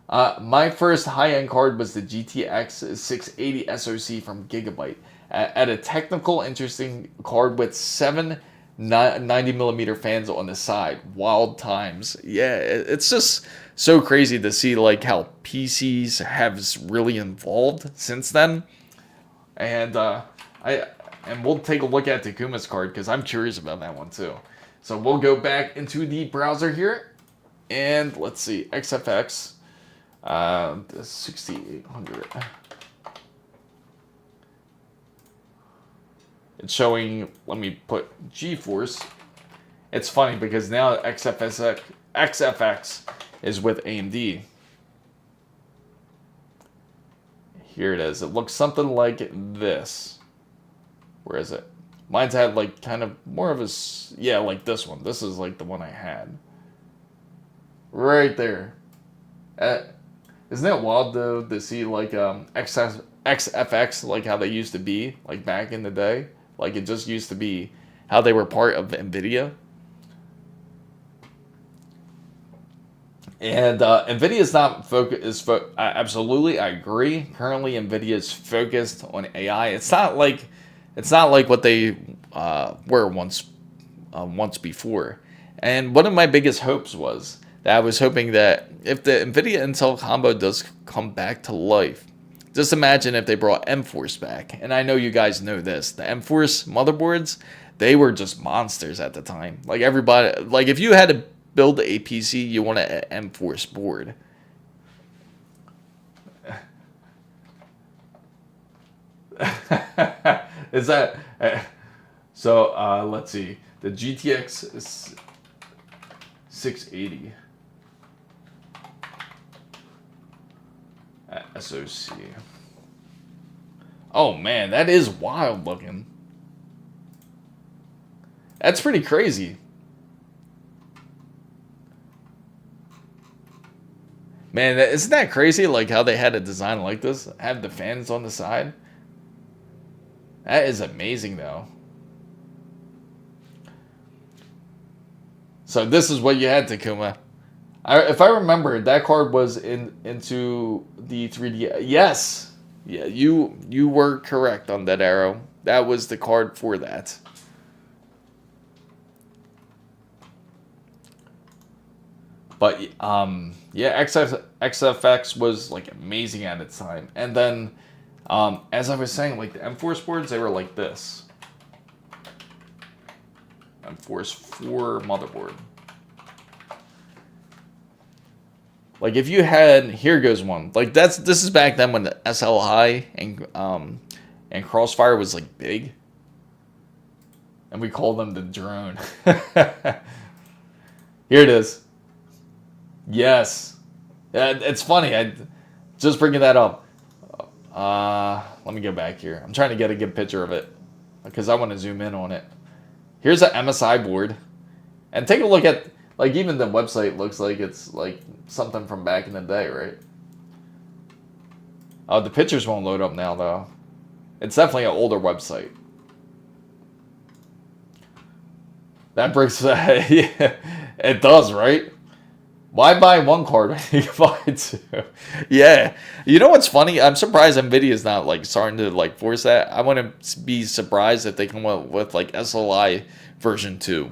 My first high-end card was the GTX 680 SoC from Gigabyte. At a technical, interesting card with 7 90mm fans on the side. Wild times. Yeah, it's just so crazy to see like how PCs have really evolved since then. And we'll take a look at Takuma's card because I'm curious about that one too. So we'll go back into the browser here, and let's see, XFX, the 6800. It's showing, let me put GeForce. It's funny because now XFX is with AMD. Here it is. It looks something like this. Where is it? Mine's had like kind of more of a, yeah, like this one. This is like the one I had. Right there. Isn't that wild though to see like XFX like how they used to be like back in the day? Like it just used to be how they were part of NVIDIA. And NVIDIA is not focused. Absolutely, I agree. Currently, NVIDIA is focused on AI. It's not like what they were once before. And one of my biggest hopes was that I was hoping that if the NVIDIA Intel combo does come back to life, just imagine if they brought M-Force back. And I know you guys know this. The M-Force motherboards, they were just monsters at the time. Like everybody, like if you had to build a PC, you want an M-Force board. Is that... So, let's see. The GTX 680. SoC. Oh man, that is wild looking. That's pretty crazy. Man, isn't that crazy? Like how they had a design like this, have the fans on the side. That is amazing, though. So this is what you had, Takuma. If I remember, that card was into the 3D. Yes, yeah, you were correct on that arrow. That was the card for that. But yeah, XFX was like amazing at its time, and then as I was saying, like the M-Force boards, they were like this. M-Force 4 motherboard. Like if you had, here goes one. Like this is back then when the SLI and Crossfire was like big, and we called them the drone. Here it is. Yes, it's funny. I just bringing that up. Let me go back here. I'm trying to get a good picture of it because I want to zoom in on it. Here's an MSI board, and take a look at, like, even the website looks like it's like something from back in the day, right? Oh, the pictures won't load up now though. It's definitely an older website. That breaks. Yeah, it does, right? Why buy one card when you can buy two? Yeah. You know what's funny? I'm surprised NVIDIA is not like starting to like force that. I wouldn't be surprised if they come up with like SLI version 2.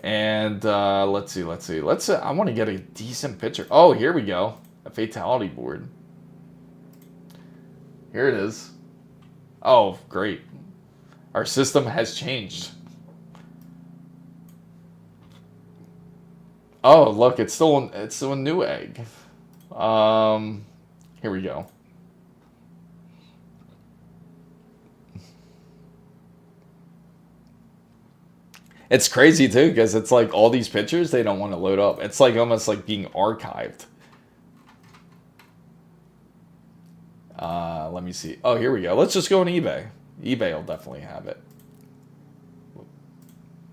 And let's see. I want to get a decent picture. Oh, here we go. A fatality board. Here it is. Oh, great. Our system has changed. Oh, look, it's still a Newegg. Here we go. It's crazy too, because it's like all these pictures, they don't want to load up. It's like almost like being archived. Let me see. Oh, here we go. Let's just go on eBay. eBay will definitely have it.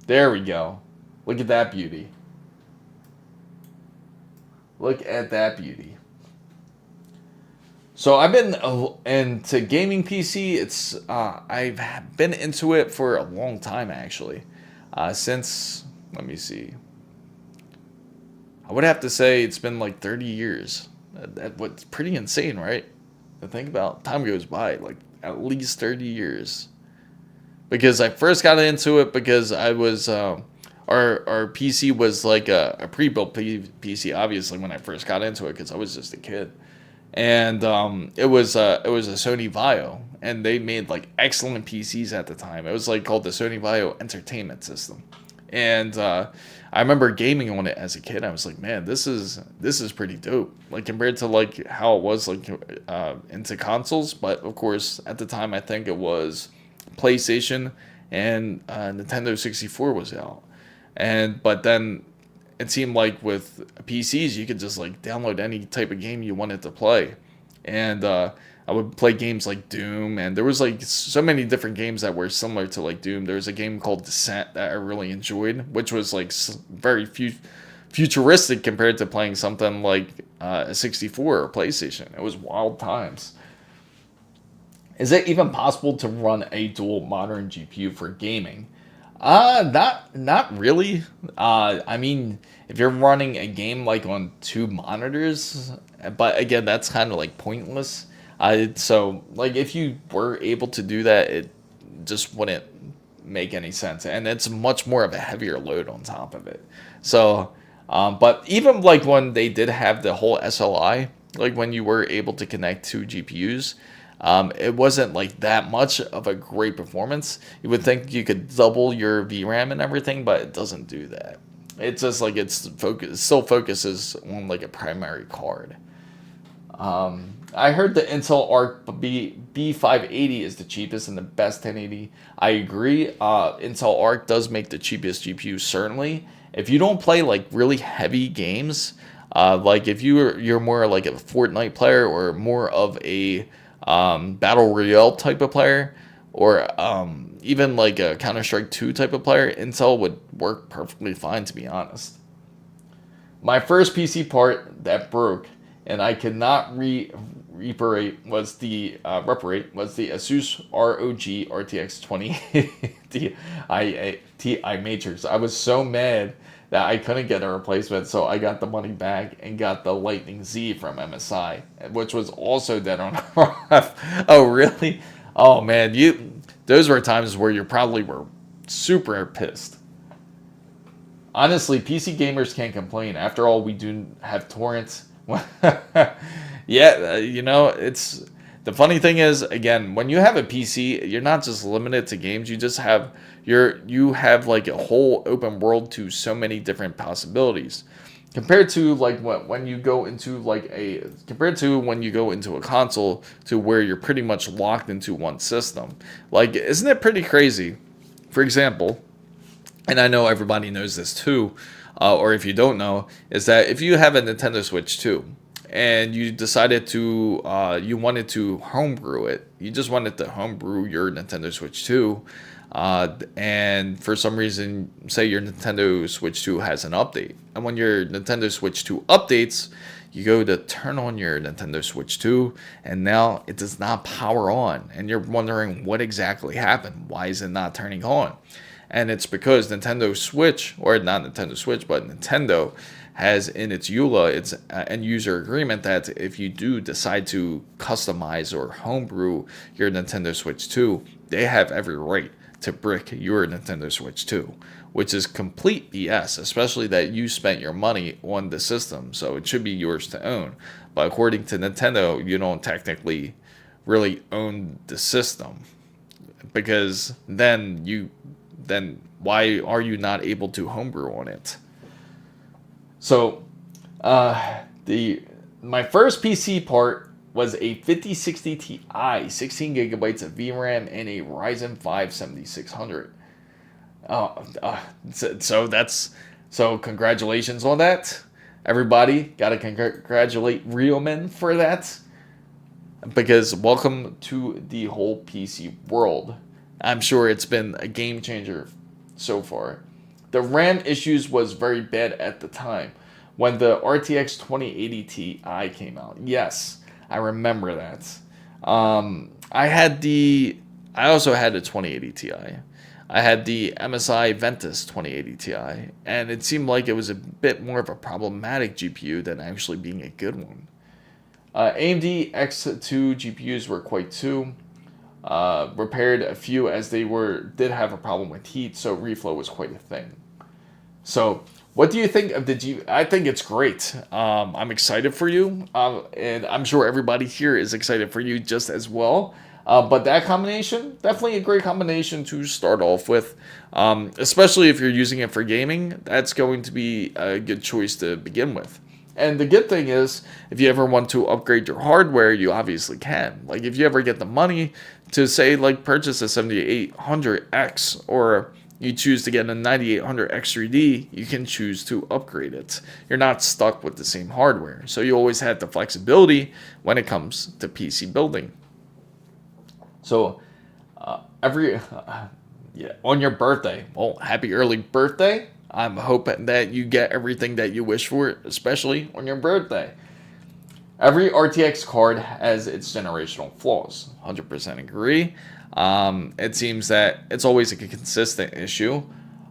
There we go. Look at that beauty. Look at that beauty. So I've been into gaming PC. It's I've been into it for a long time actually. Since, let me see, I would have to say it's been like 30 years. What's pretty insane, right? To think about, time goes by, like at least 30 years. Because I first got into it because I was, our PC was like a pre-built PC, obviously, when I first got into it, because I was just a kid. And it was a Sony Vaio, and they made like excellent PCs at the time. It was like called the Sony Vaio Entertainment System, and I remember gaming on it as a kid. I was like, man, this is pretty dope. Like compared to like how it was like into consoles, but of course at the time I think it was PlayStation and Nintendo 64 was out, but then it seemed like with PCs, you could just like download any type of game you wanted to play. And I would play games like Doom, and there was like so many different games that were similar to like Doom. There was a game called Descent that I really enjoyed, which was like very futuristic compared to playing something like a 64 or PlayStation. It was wild times. Is it even possible to run a dual modern GPU for gaming? Not really. I mean, if you're running a game like on two monitors, but again, that's kind of like pointless. So like if you were able to do that, it just wouldn't make any sense, and it's much more of a heavier load on top of it. So, but even like when they did have the whole SLI, like when you were able to connect two GPUs. It wasn't like that much of a great performance. You would think you could double your VRAM and everything, but it doesn't do that. It's just like it still focuses on like a primary card. I heard the Intel Arc B580 is the cheapest and the best 1080. I agree. Intel Arc does make the cheapest GPU, certainly. If you don't play like really heavy games, like if you're more like a Fortnite player or more of a battle royale type of player, or even like a Counter-Strike 2 type of player, Intel would work perfectly fine, to be honest. My first PC part that broke and I could not reparate was the ASUS ROG RTX 2080 Ti Matrix. I was so mad that I couldn't get a replacement, so I got the money back and got the Lightning Z from MSI, which was also dead on arrival. Oh, really? Oh, man, those were times where you probably were super pissed. Honestly, PC gamers can't complain. After all, we do have torrents. Yeah, it's... The funny thing is, again, when you have a PC, you're not just limited to games. You just have you have like a whole open world to so many different possibilities. Compared to like when you go into when you go into a console, to where you're pretty much locked into one system. Like, isn't it pretty crazy? For example, and I know everybody knows this too, or if you don't know, is that if you have a Nintendo Switch 2, and you decided to, you wanted to homebrew it. You just wanted to homebrew your Nintendo Switch 2. And for some reason, say your Nintendo Switch 2 has an update. And when your Nintendo Switch 2 updates, you go to turn on your Nintendo Switch 2, and now it does not power on. And you're wondering what exactly happened. Why is it not turning on? And it's because Nintendo Switch, or not Nintendo Switch, but Nintendo has in its EULA, its end user agreement, that if you do decide to customize or homebrew your Nintendo Switch 2, they have every right to brick your Nintendo Switch 2, which is complete BS, especially that you spent your money on the system, so it should be yours to own. But according to Nintendo, you don't technically really own the system, because then why are you not able to homebrew on it? So my first PC part was a 5060 Ti, 16 gigabytes of VRAM, and a Ryzen 5 7600. So congratulations on that. Everybody, gotta congratulate Ryujin for that, because welcome to the whole PC world. I'm sure it's been a game changer so far. The RAM issues was very bad at the time when the RTX 2080 Ti came out. Yes, I remember that. I also had a 2080 Ti. I had the MSI Ventus 2080 Ti, and it seemed like it was a bit more of a problematic GPU than actually being a good one. AMD X2 GPUs were quite too. Repaired a few as they did have a problem with heat, so reflow was quite a thing. So, what do you think of the GPU? I think it's great. I'm excited for you, and I'm sure everybody here is excited for you just as well. But that combination, definitely a great combination to start off with, especially if you're using it for gaming. That's going to be a good choice to begin with. And the good thing is, if you ever want to upgrade your hardware, you obviously can. Like, if you ever get the money to, say, like, purchase a 7800X, or you choose to get a 9800X3D, you can choose to upgrade it. You're not stuck with the same hardware. So you always have the flexibility when it comes to PC building. So, on your birthday, well, happy early birthday. I'm hoping that you get everything that you wish for, especially on your birthday. Every RTX card has its generational flaws. 100% agree. It seems that it's always a consistent issue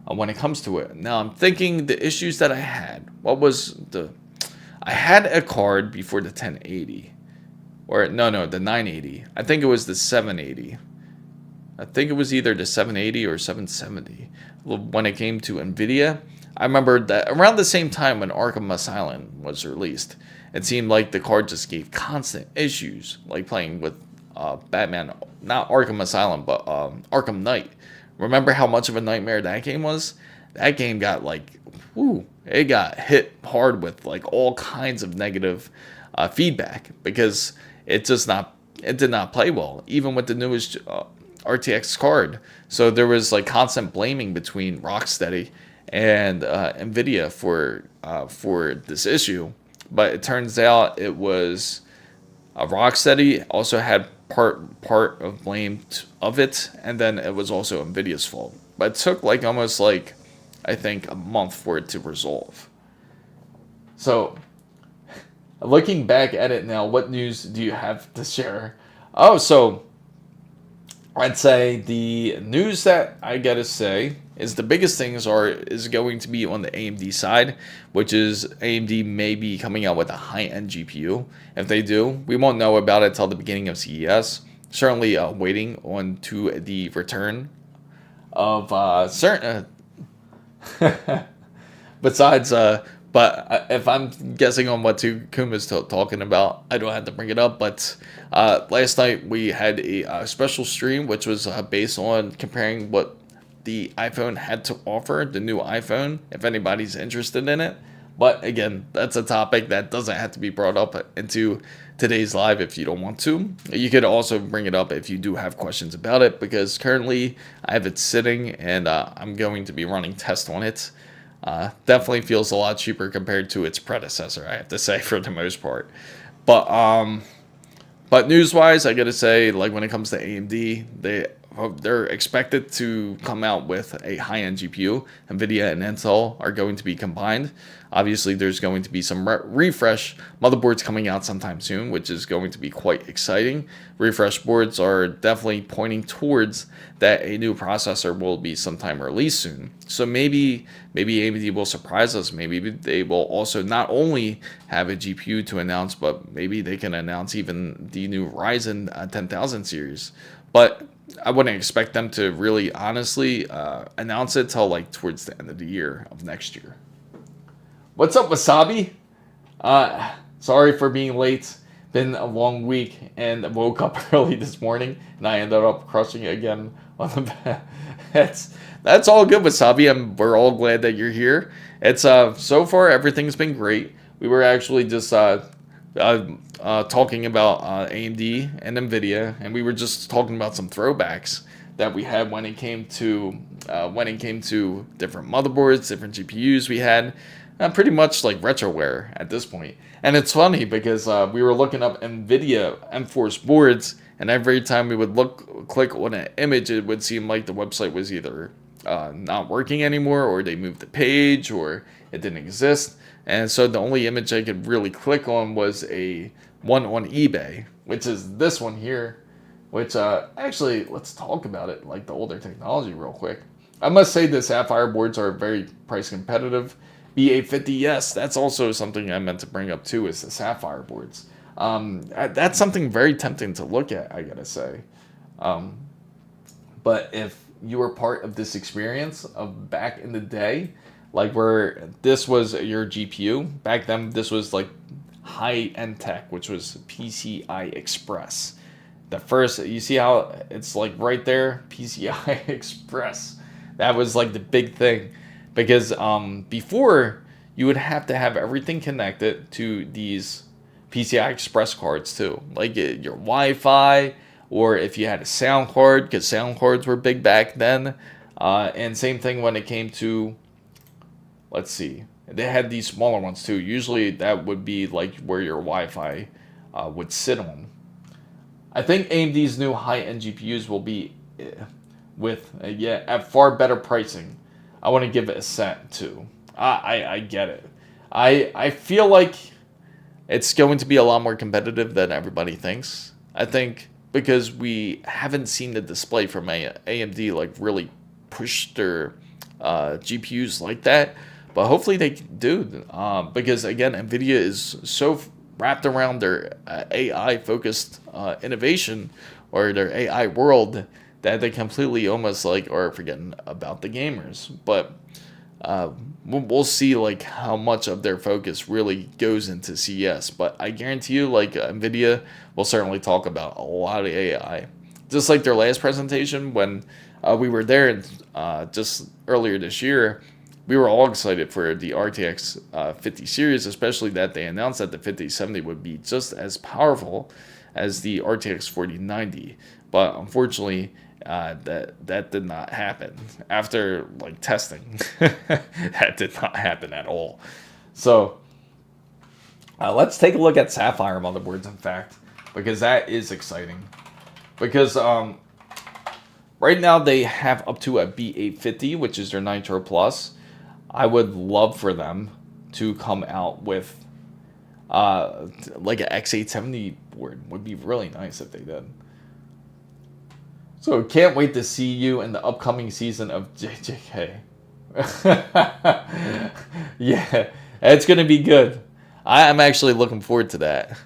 when it comes to it. Now, I'm thinking the issues that I had. I had a card before the 1080. Or, no, the 980. I think it was the 780. I think it was either the 780 or 770. When it came to NVIDIA, I remember that around the same time when Arkham Asylum was released, it seemed like the card just gave constant issues, like playing with Batman, not Arkham Asylum, but Arkham Knight. Remember how much of a nightmare that game was? That game got it got hit hard with like all kinds of negative feedback, because it did not play well, even with the newest RTX card. So there was like constant blaming between Rocksteady and NVIDIA for this issue. But it turns out it was Rocksteady also had part of blame of it, and then it was also NVIDIA's fault. But it took almost I think a month for it to resolve. So, looking back at it now, what news do you have to share? Oh, so I'd say the news that I gotta say is the biggest things is going to be on the AMD side, which is AMD may be coming out with a high-end GPU. If they do, we won't know about it till the beginning of CES. Certainly waiting on to the return of certain. Besides, but if I'm guessing on what Kuma's talking about, I don't have to bring it up. But last night we had a special stream, which was based on comparing what the iPhone had to offer, the new iPhone, if anybody's interested in it. But again, that's a topic that doesn't have to be brought up into today's live if you don't want to. You could also bring it up if you do have questions about it, because currently I have it sitting and I'm going to be running tests on it. Definitely feels a lot cheaper compared to its predecessor, I have to say, for the most part. But news-wise, I gotta say, when it comes to AMD, they're expected to come out with a high-end GPU. NVIDIA and Intel are going to be combined. Obviously, there's going to be some refresh motherboards coming out sometime soon, which is going to be quite exciting. Refresh boards are definitely pointing towards that a new processor will be sometime released soon. So maybe AMD will surprise us. Maybe they will also not only have a GPU to announce, but maybe they can announce even the new Ryzen 10,000 series. But I wouldn't expect them to really honestly announce it till towards the end of the year of next year. What's up, Wasabi? Sorry for being late. been a long week, and I woke up early this morning, and I ended up crushing it again on the bed. That's all good, Wasabi. We're all glad that you're here. It's so far everything's been great. We were actually just talking about AMD and Nvidia, and we were just talking about some throwbacks that we had when it came to different motherboards, different GPUs we had. Pretty much like retroware at this point. And it's funny because we were looking up NVIDIA M-Force boards, and every time we would click on an image, it would seem like the website was either not working anymore, or they moved the page, or it didn't exist. And so the only image I could really click on was a one on eBay, which is this one here, which actually, let's talk about it, like the older technology real quick. I must say the Sapphire boards are very price competitive. B850, yes, that's also something I meant to bring up too, is the Sapphire boards. That's something very tempting to look at, I gotta say. But if you were part of this experience of back in the day, like where this was your GPU, back then this was like high-end tech, which was PCI Express. The first, you see how it's like right there, PCI Express. That was like the big thing. Because before, you would have to have everything connected to these PCI Express cards too. Like your Wi-Fi, or if you had a sound card, because sound cards were big back then. And same thing when it came to, let's see, they had these smaller ones too. Usually that would be like where your Wi-Fi would sit on. I think AMD's new high-end GPUs will be at far better pricing. I want to give it a cent too. I get it. I feel like it's going to be a lot more competitive than everybody thinks. I think because we haven't seen the display from AMD like really push their GPUs like that. But hopefully they do. Because again, NVIDIA is so wrapped around their AI focused innovation, or their AI world, that they completely almost like are forgetting about the gamers. But we'll see like how much of their focus really goes into CES. But I guarantee you, like NVIDIA will certainly talk about a lot of AI. Just like their last presentation when we were there just earlier this year, we were all excited for the RTX 50 series, especially that they announced that the 5070 would be just as powerful as the RTX 4090. But unfortunately, that did not happen after like testing. That did not happen at all. So let's take a look at Sapphire motherboards, in fact, because that is exciting. Because right now they have up to a B850, which is their Nitro Plus. I would love for them to come out with like an X870 board. Would be really nice if they did. So can't wait to see you in the upcoming season of JJK. Yeah, it's going to be good. I'm actually looking forward to that.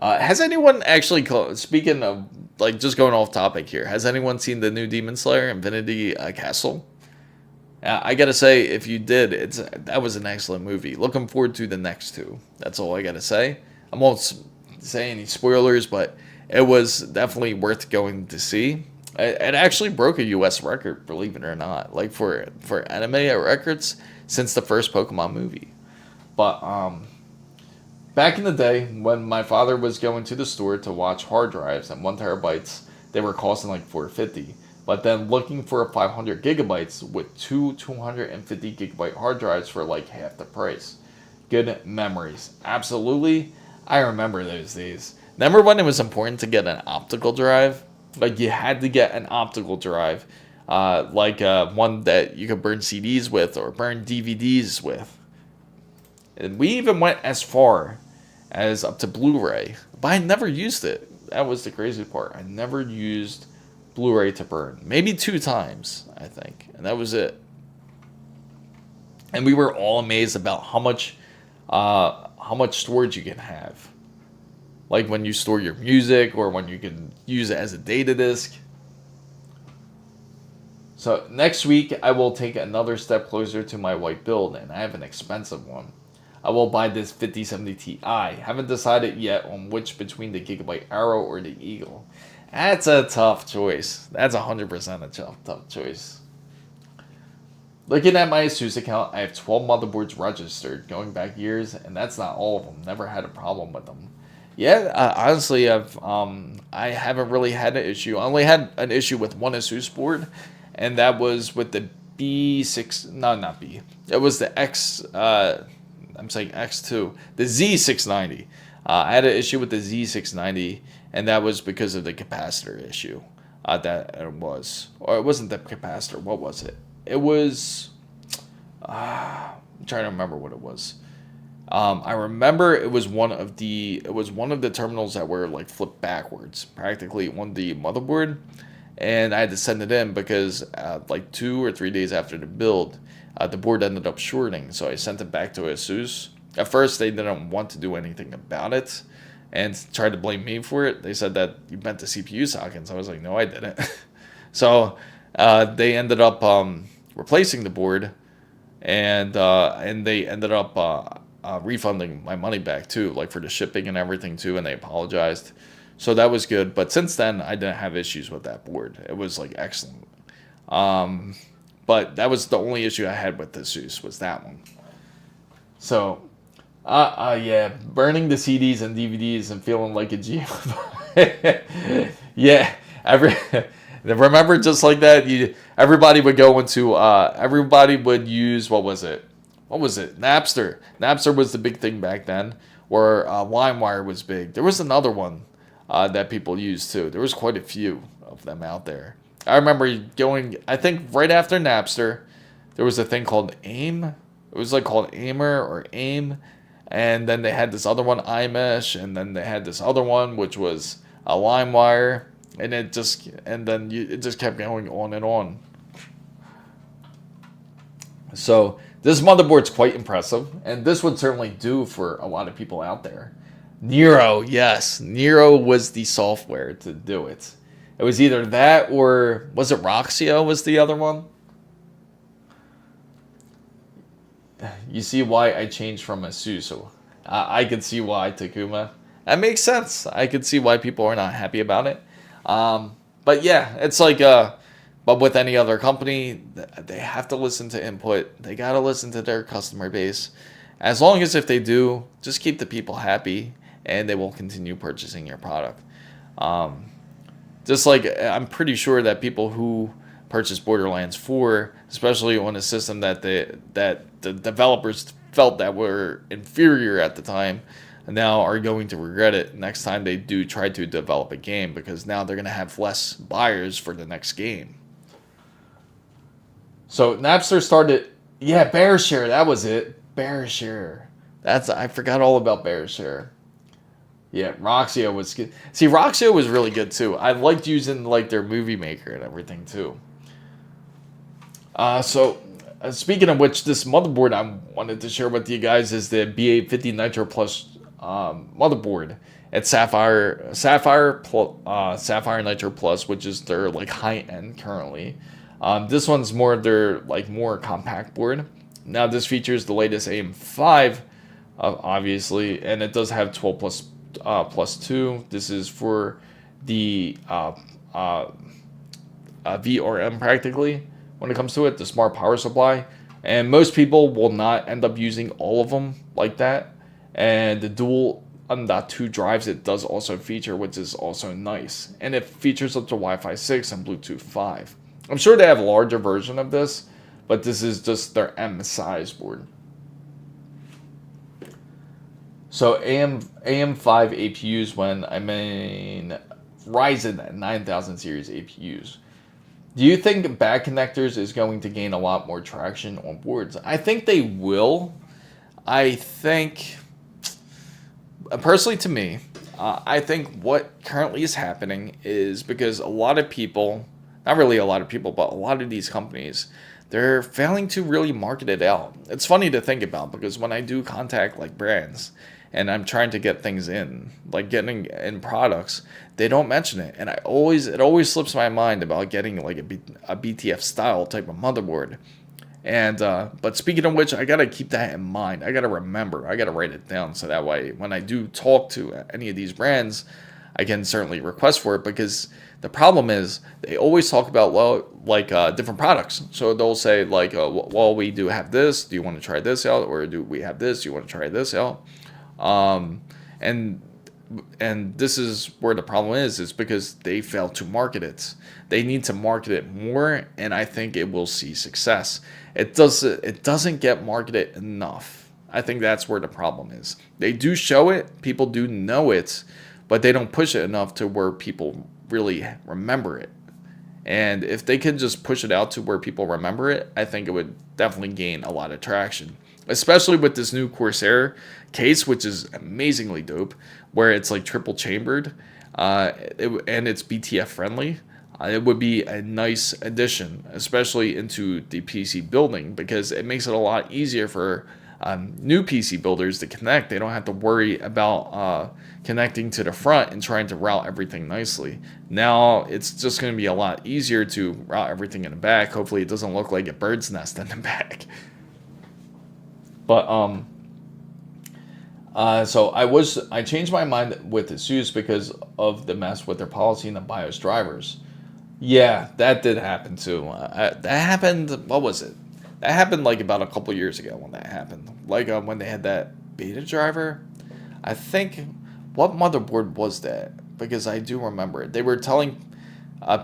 Has anyone actually, speaking of, like, just going off topic here, has anyone seen the new Demon Slayer Infinity Castle? I gotta say, if you did, that was an excellent movie. Looking forward to the next two. That's all I gotta say. I won't say any spoilers, but it was definitely worth going to see. It actually broke a U.S. record, believe it or not, like for anime records since the first Pokemon movie. But back in the day, when my father was going to the store to watch hard drives and 1 terabytes, they were costing like $450. But then looking for 500 gigabytes with two 250 gigabyte hard drives for like half the price. Good memories. Absolutely. I remember those days. Remember when it was important to get an optical drive? Like you had to get an optical drive. Like one that you could burn CDs with or burn DVDs with. And we even went as far as up to Blu-ray. But I never used it. That was the crazy part. I never used Blu-ray to burn. Maybe 2 times, I think. And that was it. And we were all amazed about how much storage you can have. Like when you store your music, or when you can use it as a data disk. So next week, I will take another step closer to my white build, and I have an expensive one. I will buy this 5070 Ti. Haven't decided yet on which between the Gigabyte Arrow or the Eagle. That's a tough choice. That's 100% a tough choice. Looking at my ASUS account, I have 12 motherboards registered going back years, and that's not all of them. Never had a problem with them. Yeah, honestly, I haven't really had an issue. I only had an issue with one ASUS board, and that was with the B6. No, not B. It was the X. I'm saying X2, the Z690. I had an issue with the Z690, and that was because of the capacitor issue. That it was, or it wasn't the capacitor. What was it? It was. I'm trying to remember what it was. I remember it was one of the terminals that were like flipped backwards, practically on the motherboard, and I had to send it in because like 2 or 3 days after the build, the board ended up shorting. So I sent it back to ASUS. At first, they didn't want to do anything about it, and tried to blame me for it. They said that you meant the CPU sockets. I was like, no, I didn't. So they ended up replacing the board, and they ended up refunding my money back too, like for the shipping and everything too, and they apologized. So that was good. But since then, I didn't have issues with that board. It was like excellent. But that was the only issue I had with the ASUS, was that one. So, yeah, burning the CDs and DVDs and feeling like a G. Yeah, remember just like that, everybody would go into, everybody would use, what was it? Napster. Napster was the big thing back then, or LimeWire was big. There was another one that people used too. There was quite a few of them out there. I remember going, I think right after Napster, there was a thing called AIM. It was like called Aimer or AIM. And then they had this other one, iMesh. And then they had this other one, which was a LimeWire. And it just kept going on and on. So this motherboard's quite impressive. And this would certainly do for a lot of people out there. Nero, yes. Nero was the software to do it. It was either that or, was it Roxio was the other one? You see why I changed from ASUS. So I could see why, Takuma. That makes sense. I could see why people are not happy about it. But yeah, it's like, but with any other company, they have to listen to input. They got to listen to their customer base. As long as if they do, just keep the people happy, and they will continue purchasing your product. Just like I'm pretty sure that people who purchase Borderlands 4, especially on a system that the developers felt that were inferior at the time, now are going to regret it next time they do try to develop a game, because now they're going to have less buyers for the next game. So Napster started, yeah, BearShare, that was it. BearShare. I forgot all about BearShare. Yeah, Roxio was good. See, Roxio was really good too. I liked using like their movie maker and everything too. Speaking of which, this motherboard I wanted to share with you guys is the B850 Nitro Plus motherboard. It's Sapphire Nitro Plus, which is their like high end currently. This one's more their like more compact board. Now this features the latest AM5, obviously, and it does have 12 plus 2. This is for the VRM practically when it comes to it, the smart power supply. And most people will not end up using all of them like that. And the dual M.2 drives it does also feature, which is also nice. And it features up to Wi-Fi 6 and Bluetooth 5. I'm sure they have a larger version of this, but this is just their M size board. So AM5 APUs when I mean Ryzen 9000 series APUs. Do you think back connectors is going to gain a lot more traction on boards? I think they will. I think, personally to me, I think what currently is happening is because a lot of people, not really a lot of people, but a lot of these companies, they're failing to really market it out. It's funny to think about because when I do contact like brands and I'm trying to get things in, like getting in products, they don't mention it. And it always slips my mind about getting like a BTF style type of motherboard. And but speaking of which, I gotta keep that in mind. I gotta remember. I gotta write it down so that way when I do talk to any of these brands, I can certainly request for it, because the problem is they always talk about different products. So they'll say like, well, we do have this. Do you want to try this out, or do we have this? Do you want to try this out? And this is where the problem is because they fail to market it. They need to market it more, and I think it will see success. It doesn't get marketed enough. I think that's where the problem is. They do show it, people do know it, but they don't push it enough to where people really remember it. And if they could just push it out to where people remember it, I think it would definitely gain a lot of traction. Especially with this new Corsair case, which is amazingly dope, where it's like triple chambered, and it's BTF friendly. It would be a nice addition, especially into the PC building, because it makes it a lot easier for new PC builders to connect. They don't have to worry about connecting to the front and trying to route everything nicely. Now it's just going to be a lot easier to route everything in the back. Hopefully it doesn't look like a bird's nest in the back. But so I changed my mind with ASUS because of the mess with their policy and the BIOS drivers. Yeah, that did happen too. That happened. What was it? That happened like about a couple years ago when that happened. Like when they had that beta driver. I think, what motherboard was that? Because I do remember it. They were telling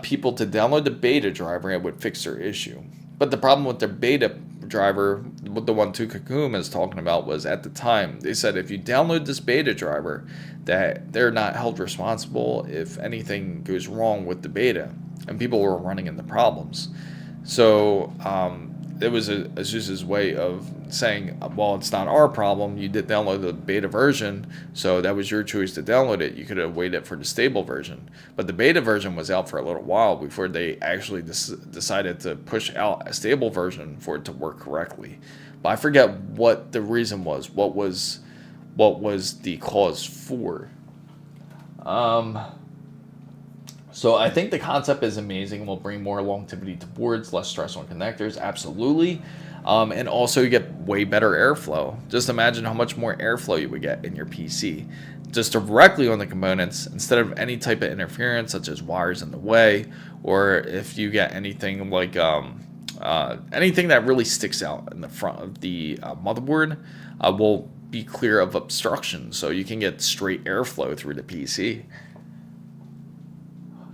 people to download the beta driver and it would fix their issue. But the problem with their beta driver, what the one Kakuma is talking about, was at the time they said if you download this beta driver, that they're not held responsible if anything goes wrong with the beta, and people were running into problems. So it was ASUS's way of saying, well, it's not our problem. You did download the beta version, so that was your choice to download it. You could have waited for the stable version. But the beta version was out for a little while before they actually decided to push out a stable version for it to work correctly. But I forget what the reason was. What was the cause for? So I think the concept is amazing. Will bring more longevity to boards, less stress on connectors, absolutely. And also you get way better airflow. Just imagine how much more airflow you would get in your PC. Just directly on the components, instead of any type of interference such as wires in the way, or if you get anything like anything that really sticks out in the front of the motherboard will be clear of obstruction, so you can get straight airflow through the PC.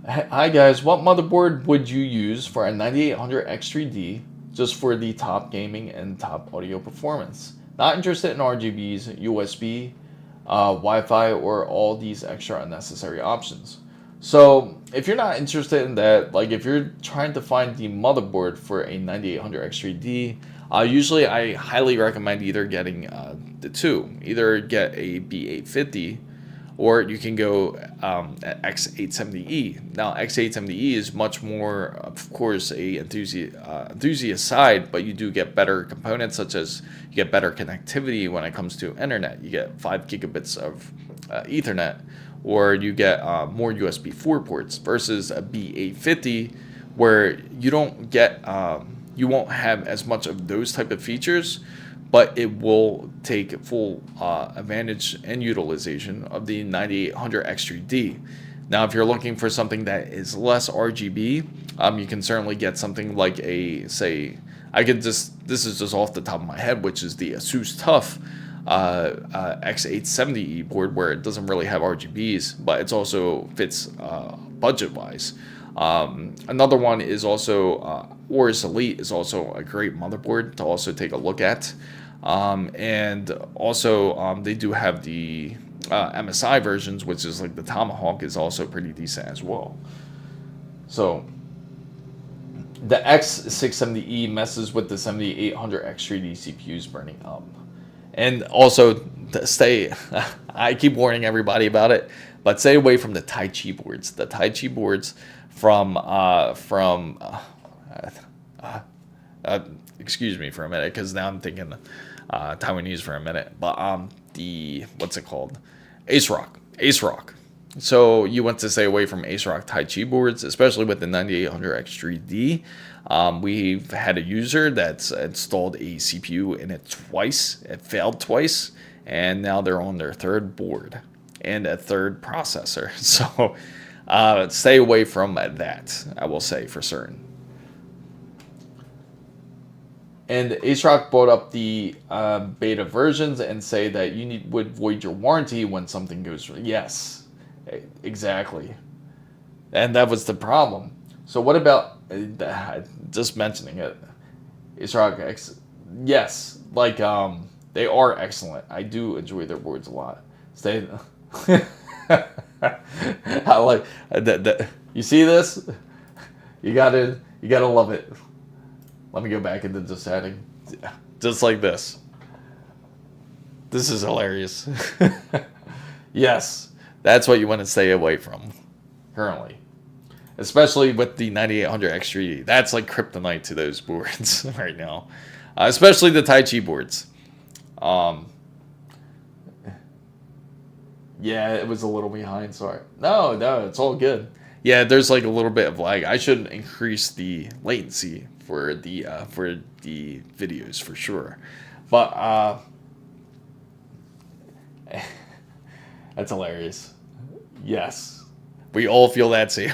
Hi guys, what motherboard would you use for a 9800 X3D just for the top gaming and top audio performance? Not interested in RGBs, USB, Wi-Fi, or all these extra unnecessary options. So if you're not interested in that, like if you're trying to find the motherboard for a 9800 X3D, usually I highly recommend either getting the two. Either get a B850, or you can go at X870E. Now, X870E is much more, of course, a enthusiast side, but you do get better components, such as you get better connectivity when it comes to internet. You get 5 gigabits of Ethernet, or you get more USB 4 ports versus a B850, where you don't get, you won't have as much of those type of features, but it will take full advantage and utilization of the 9800 X3D. Now, if you're looking for something that is less RGB, you can certainly get something like a, say, this is just off the top of my head, which is the ASUS TUF X870E board, where it doesn't really have RGBs, but it also fits budget-wise. Another one is also AORUS Elite is also a great motherboard to also take a look at. And also they do have the MSI versions, which is like the Tomahawk, is also pretty decent as well. So the X670E messes with the 7800 X3D CPUs burning up. And also stay, I keep warning everybody about it, but stay away from the Tai Chi boards. The Tai Chi boards from excuse me for a minute, because now I'm thinking Taiwanese for a minute. But the, what's it called? Ace Rock. So you want to stay away from ASRock Taichi boards, especially with the 9800X3D. We've had a user that's installed a CPU in it twice. It failed twice, and now they're on their third board and a third processor. So stay away from that, I will say for certain. And ASRock brought up the beta versions and say that you would void your warranty when something goes wrong. Yes, exactly. And that was the problem. So what about, just mentioning it, ASRock X, yes, like, they are excellent. I do enjoy their boards a lot. Stay, I like, that. You see this? You gotta love it. Let me go back into the setting. Just like this. This is hilarious. Yes, that's what you want to stay away from currently. Especially with the 9800X3D. That's like kryptonite to those boards right now. Especially the Taichi boards. Yeah, it was a little behind, sorry. No, it's all good. Yeah, there's like a little bit of lag. I should increase the latency for the videos for sure. But that's hilarious. Yes. We all feel that same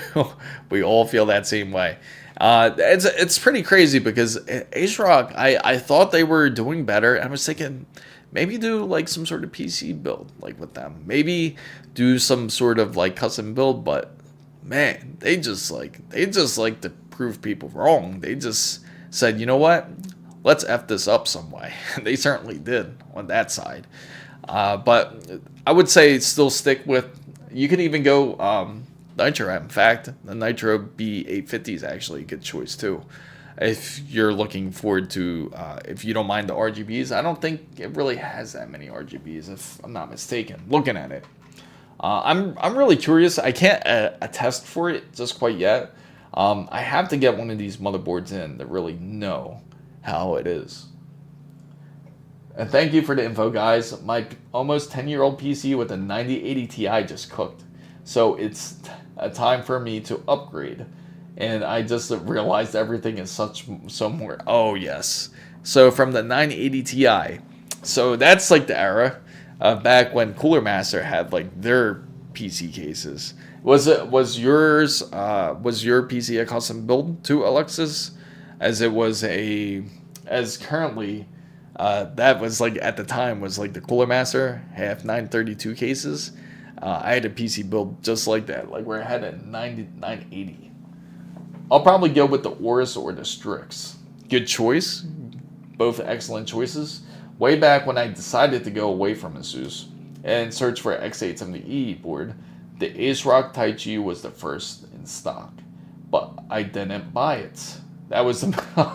we all feel that same way. It's pretty crazy because ASRock, I thought they were doing better. I was thinking maybe do like some sort of PC build like with them. Maybe do some sort of like custom build, but man, they just like to prove people wrong. They just said, you know what? Let's F this up some way. They certainly did on that side. But I would say still stick with, you could even go Nitro. In fact, the Nitro B850 is actually a good choice too. If you're looking forward to, if you don't mind the RGBs, I don't think it really has that many RGBs, if I'm not mistaken, looking at it. I'm really curious. I can't attest for it just quite yet. I have to get one of these motherboards in to really know how it is. And thank you for the info, guys. My almost 10-year-old PC with a 9080 Ti just cooked. So it's a time for me to upgrade. And I just realized everything is so more. Oh, yes. So from the 980 Ti. So that's like the era back when Cooler Master had like their PC cases. Was your PC a custom build to Alexis? As it was as currently that was like at the time was like the Cooler Master half 932 cases. I had a PC build just like that, like where I had a 980. I'll probably go with the AORUS or the Strix. Good choice. Both excellent choices. Way back when I decided to go away from ASUS and search for X870E board, the ASRock Taichi was the first in stock. But I didn't buy it. That was the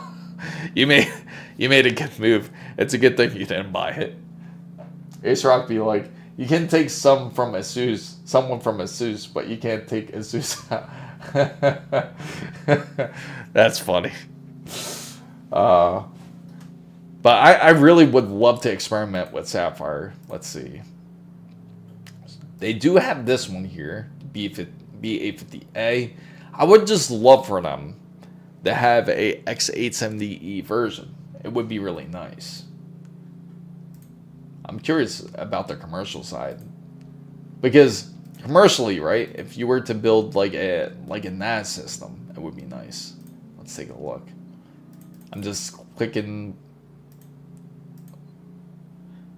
you made a good move. It's a good thing you didn't buy it. ASRock be like, you can take someone from ASUS, but you can't take ASUS out. That's funny. But I really would love to experiment with Sapphire. Let's see. They do have this one here, B850A. I would just love for them to have a X870E version. It would be really nice. I'm curious about their commercial side, because commercially, right? If you were to build like a NAS system, it would be nice. Let's take a look. I'm just clicking.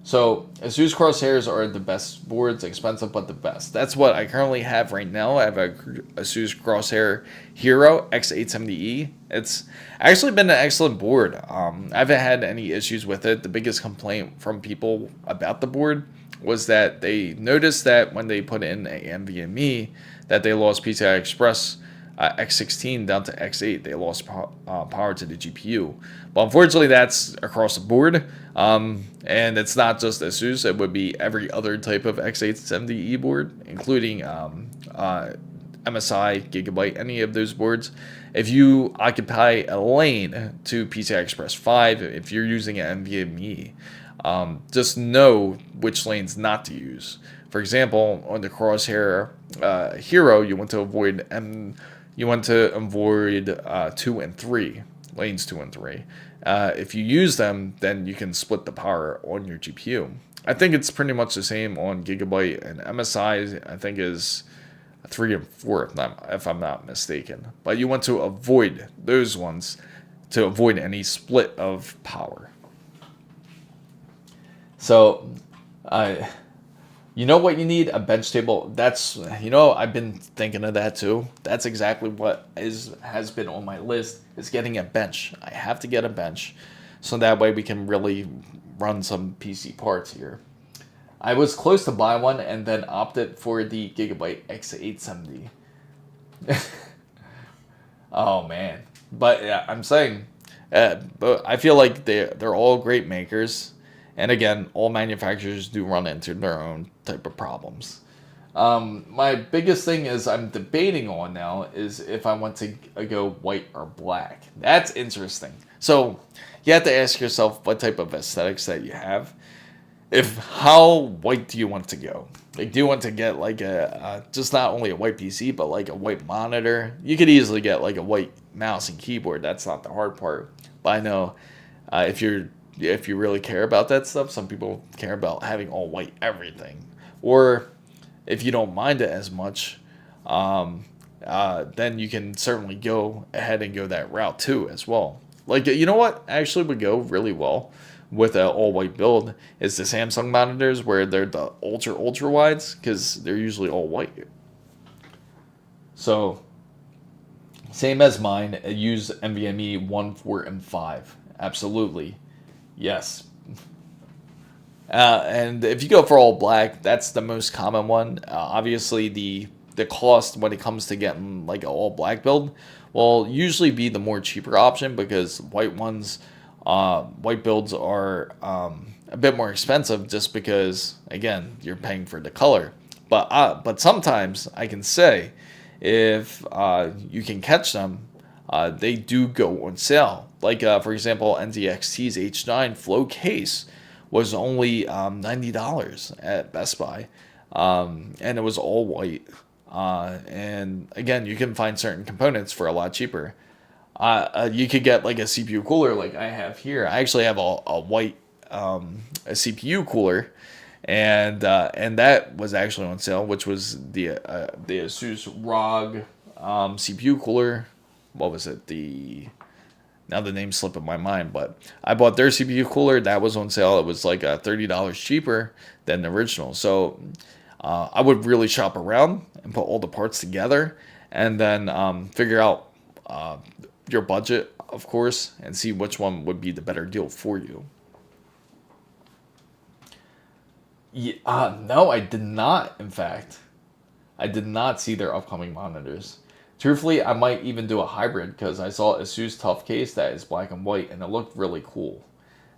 So ASUS Crosshairs are the best boards, expensive but the best. That's what I currently have right now. I have a ASUS Crosshair Hero X870E. It's actually been an excellent board. I haven't had any issues with it. The biggest complaint from people about the board was that they noticed that when they put in a NVMe that they lost PCI Express X16 down to X8. They lost power to the GPU. But unfortunately, that's across the board. And it's not just ASUS. It would be every other type of X870E board, including MSI, Gigabyte, any of those boards. If you occupy a lane to PCI Express 5, if you're using an NVMe, just know which lanes not to use. For example, on the Crosshair Hero, you want to avoid you want to avoid 2 and 3 lanes, 2 and 3. If you use them, then you can split the power on your GPU. I think it's pretty much the same on Gigabyte, and MSI I think is 3 and 4 if I'm not mistaken. But you want to avoid those ones to avoid any split of power. So, you know what you need? A bench table. That's, I've been thinking of that too. That's exactly what has been on my list, is getting a bench. I have to get a bench, so that way we can really run some PC parts here. I was close to buy one and then opted for the Gigabyte X870. Oh man. But yeah, I'm saying, but I feel like they're all great makers. And again, all manufacturers do run into their own type of problems. My biggest thing is I'm debating on now is if I want to go white or black. That's interesting. So you have to ask yourself what type of aesthetics that you have. How white do you want to go? Like, do you want to get like just not only a white PC, but like a white monitor? You could easily get like a white mouse and keyboard. That's not the hard part. But I know if you really care about that stuff, some people care about having all white everything. Or if you don't mind it as much, then you can certainly go ahead and go that route too as well. Like, you know what actually would go really well with an all-white build is the Samsung monitors, where they're the ultra wides, because they're usually all white. So same as mine, I use NVMe 1, 4, and 5. Absolutely. Yes. And if you go for all black, that's the most common one. Obviously, the cost when it comes to getting like an all black build will usually be the more cheaper option, because white builds are a bit more expensive, just because, again, you're paying for the color. But sometimes I can say, if you can catch them, they do go on sale. Like, for example, NZXT's H9 Flow case was only $90 at Best Buy, and it was all white. And again, you can find certain components for a lot cheaper. You could get like a CPU cooler like I have here. I actually have a white a CPU cooler, and that was actually on sale, which was the ASUS ROG CPU cooler. What was it? Now the name's slipping my mind, but I bought their CPU cooler. That was on sale. It was like $30 cheaper than the original. So I would really shop around and put all the parts together, and then figure out your budget, of course, and see which one would be the better deal for you. Yeah, no, I did not. In fact, I did not see their upcoming monitors. Truthfully, I might even do a hybrid, because I saw ASUS Tough Case that is black and white, and it looked really cool.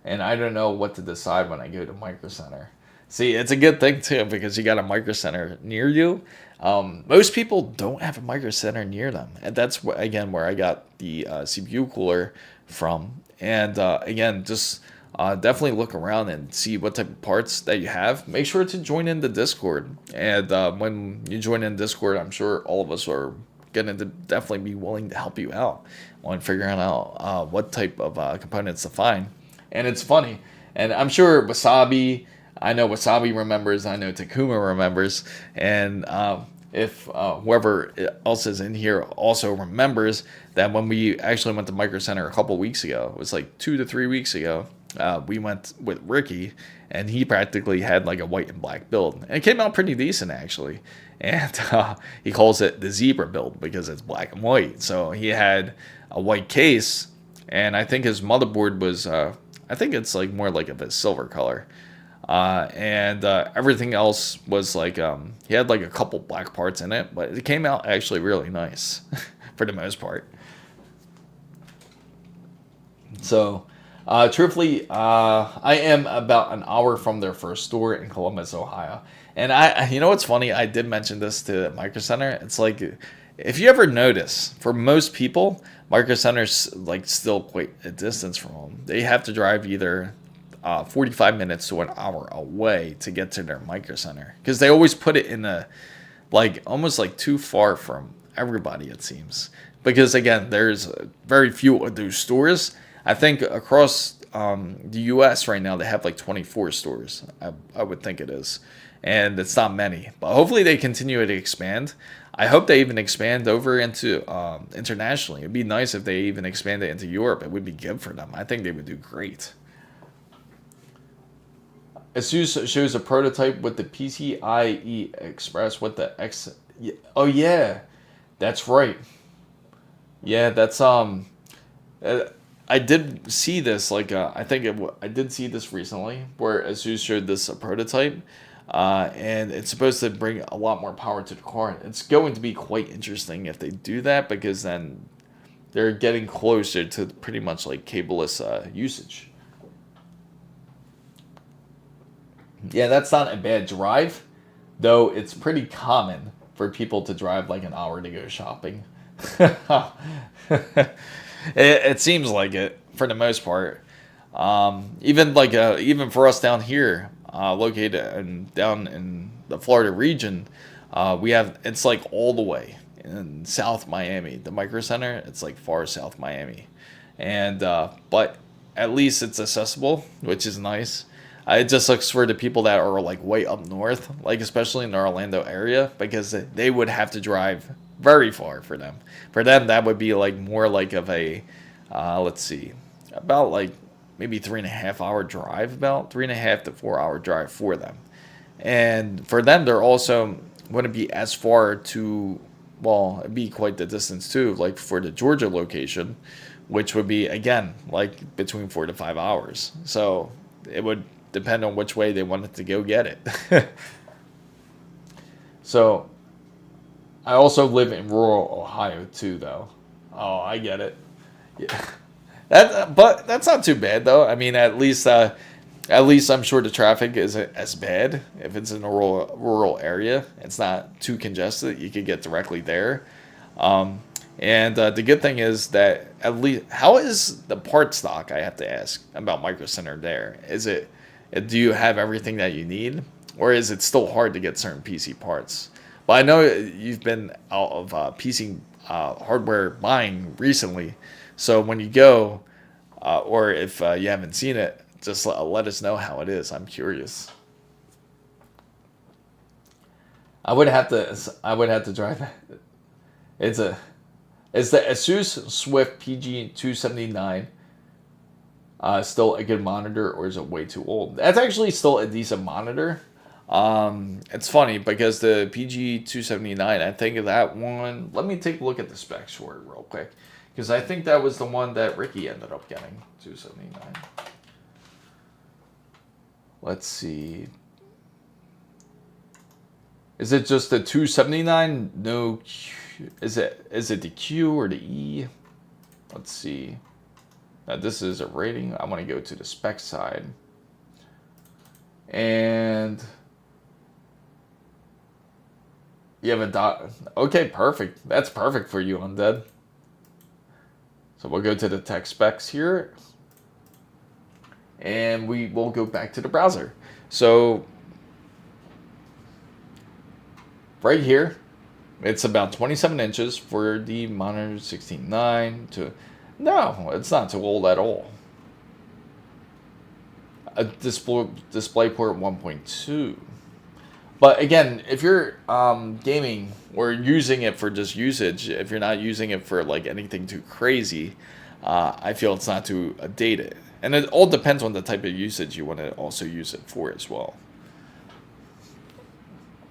And I don't know what to decide when I go to Micro Center. See, it's a good thing too, because you got a Micro Center near you. Most people don't have a Micro Center near them, and that's again where I got the CPU cooler from. And again, just definitely look around and see what type of parts that you have. Make sure to join in the Discord, and when you join in Discord, I'm sure all of us are gonna definitely be willing to help you out on figuring out what type of components to find. And it's funny, and I'm sure Wasabi, I know Wasabi remembers, I know Takuma remembers, and if whoever else is in here also remembers that when we actually went to Micro Center a couple weeks ago, it was like 2 to 3 weeks ago, we went with Ricky, and he practically had like a white and black build, and it came out pretty decent actually. And he calls it the zebra build because it's black and white. So he had a white case, and I think his motherboard was, I think it's like more like of a silver color. And everything else was like, he had like a couple black parts in it, but it came out actually really nice for the most part. So, truthfully, I am about an hour from their first store in Columbus, Ohio. And you know what's funny? I did mention this to Micro Center. It's like, if you ever notice, for most people, Micro Center's like still quite a distance from home. They have to drive either 45 minutes to an hour away to get to their Micro Center, because they always put it in like almost like too far from everybody, it seems. Because again, there's very few of those stores. I think across the US right now, they have like 24 stores. I would think it is. And it's not many. But hopefully they continue to expand. I hope they even expand over into internationally. It'd be nice if they even expanded into Europe. It would be good for them. I think they would do great. ASUS shows a prototype with the PCIe Express with the X. Oh yeah, that's right. Yeah, that's I did see this like I think I did see this recently where ASUS showed this prototype, and it's supposed to bring a lot more power to the card. It's going to be quite interesting if they do that because then they're getting closer to pretty much like cableless usage. Yeah, that's not a bad drive, though it's pretty common for people to drive like an hour to go shopping. It seems like it for the most part. Even like even for us down here, located down in the Florida region, we have it's like all the way in South Miami, the Micro Center. It's like far South Miami, and but at least it's accessible, which is nice. It just sucks for the people that are like way up north, like especially in the Orlando area, because they would have to drive very far for them. For them, that would be like more like of a, let's see, about like maybe 3.5 hour drive, about 3.5 to 4 hour drive for them. And for them, they're also wouldn't be as far to, well, it'd be quite the distance too, like for the Georgia location, which would be again like between 4 to 5 hours. So it would depend on which way they wanted to go get it. So I also live in rural Ohio too, though. Oh, I get it. Yeah, but that's not too bad though. I mean, at least I'm sure the traffic isn't as bad if it's in a rural area. It's not too congested. You could get directly there. And the good thing is that at least, how is the part stock? I have to ask about Micro Center there. Do you have everything that you need, or is it still hard to get certain PC parts? But I know you've been out of PC hardware buying recently, so when you go, or if you haven't seen it, just let us know how it is. I'm curious. I would have to drive. It's the ASUS Swift PG279. Still a good monitor, or is it way too old? That's actually still a decent monitor. It's funny because the PG279, I think that one, let me take a look at the specs for it real quick, because I think that was the one that Ricky ended up getting, 279. Let's see. Is it just the 279? No, is it the Q or the E? Let's see. Now this is a rating. I want to go to the spec side. And you have a dot. Okay, perfect. That's perfect for you, Undead. So we'll go to the tech specs here. And we will go back to the browser. So right here, it's about 27 inches for the monitor, 16:9 to... No, it's not too old at all. A display port 1.2. But again, if you're gaming or using it for just usage, if you're not using it for like anything too crazy, I feel it's not too dated. And it all depends on the type of usage you want to also use it for as well.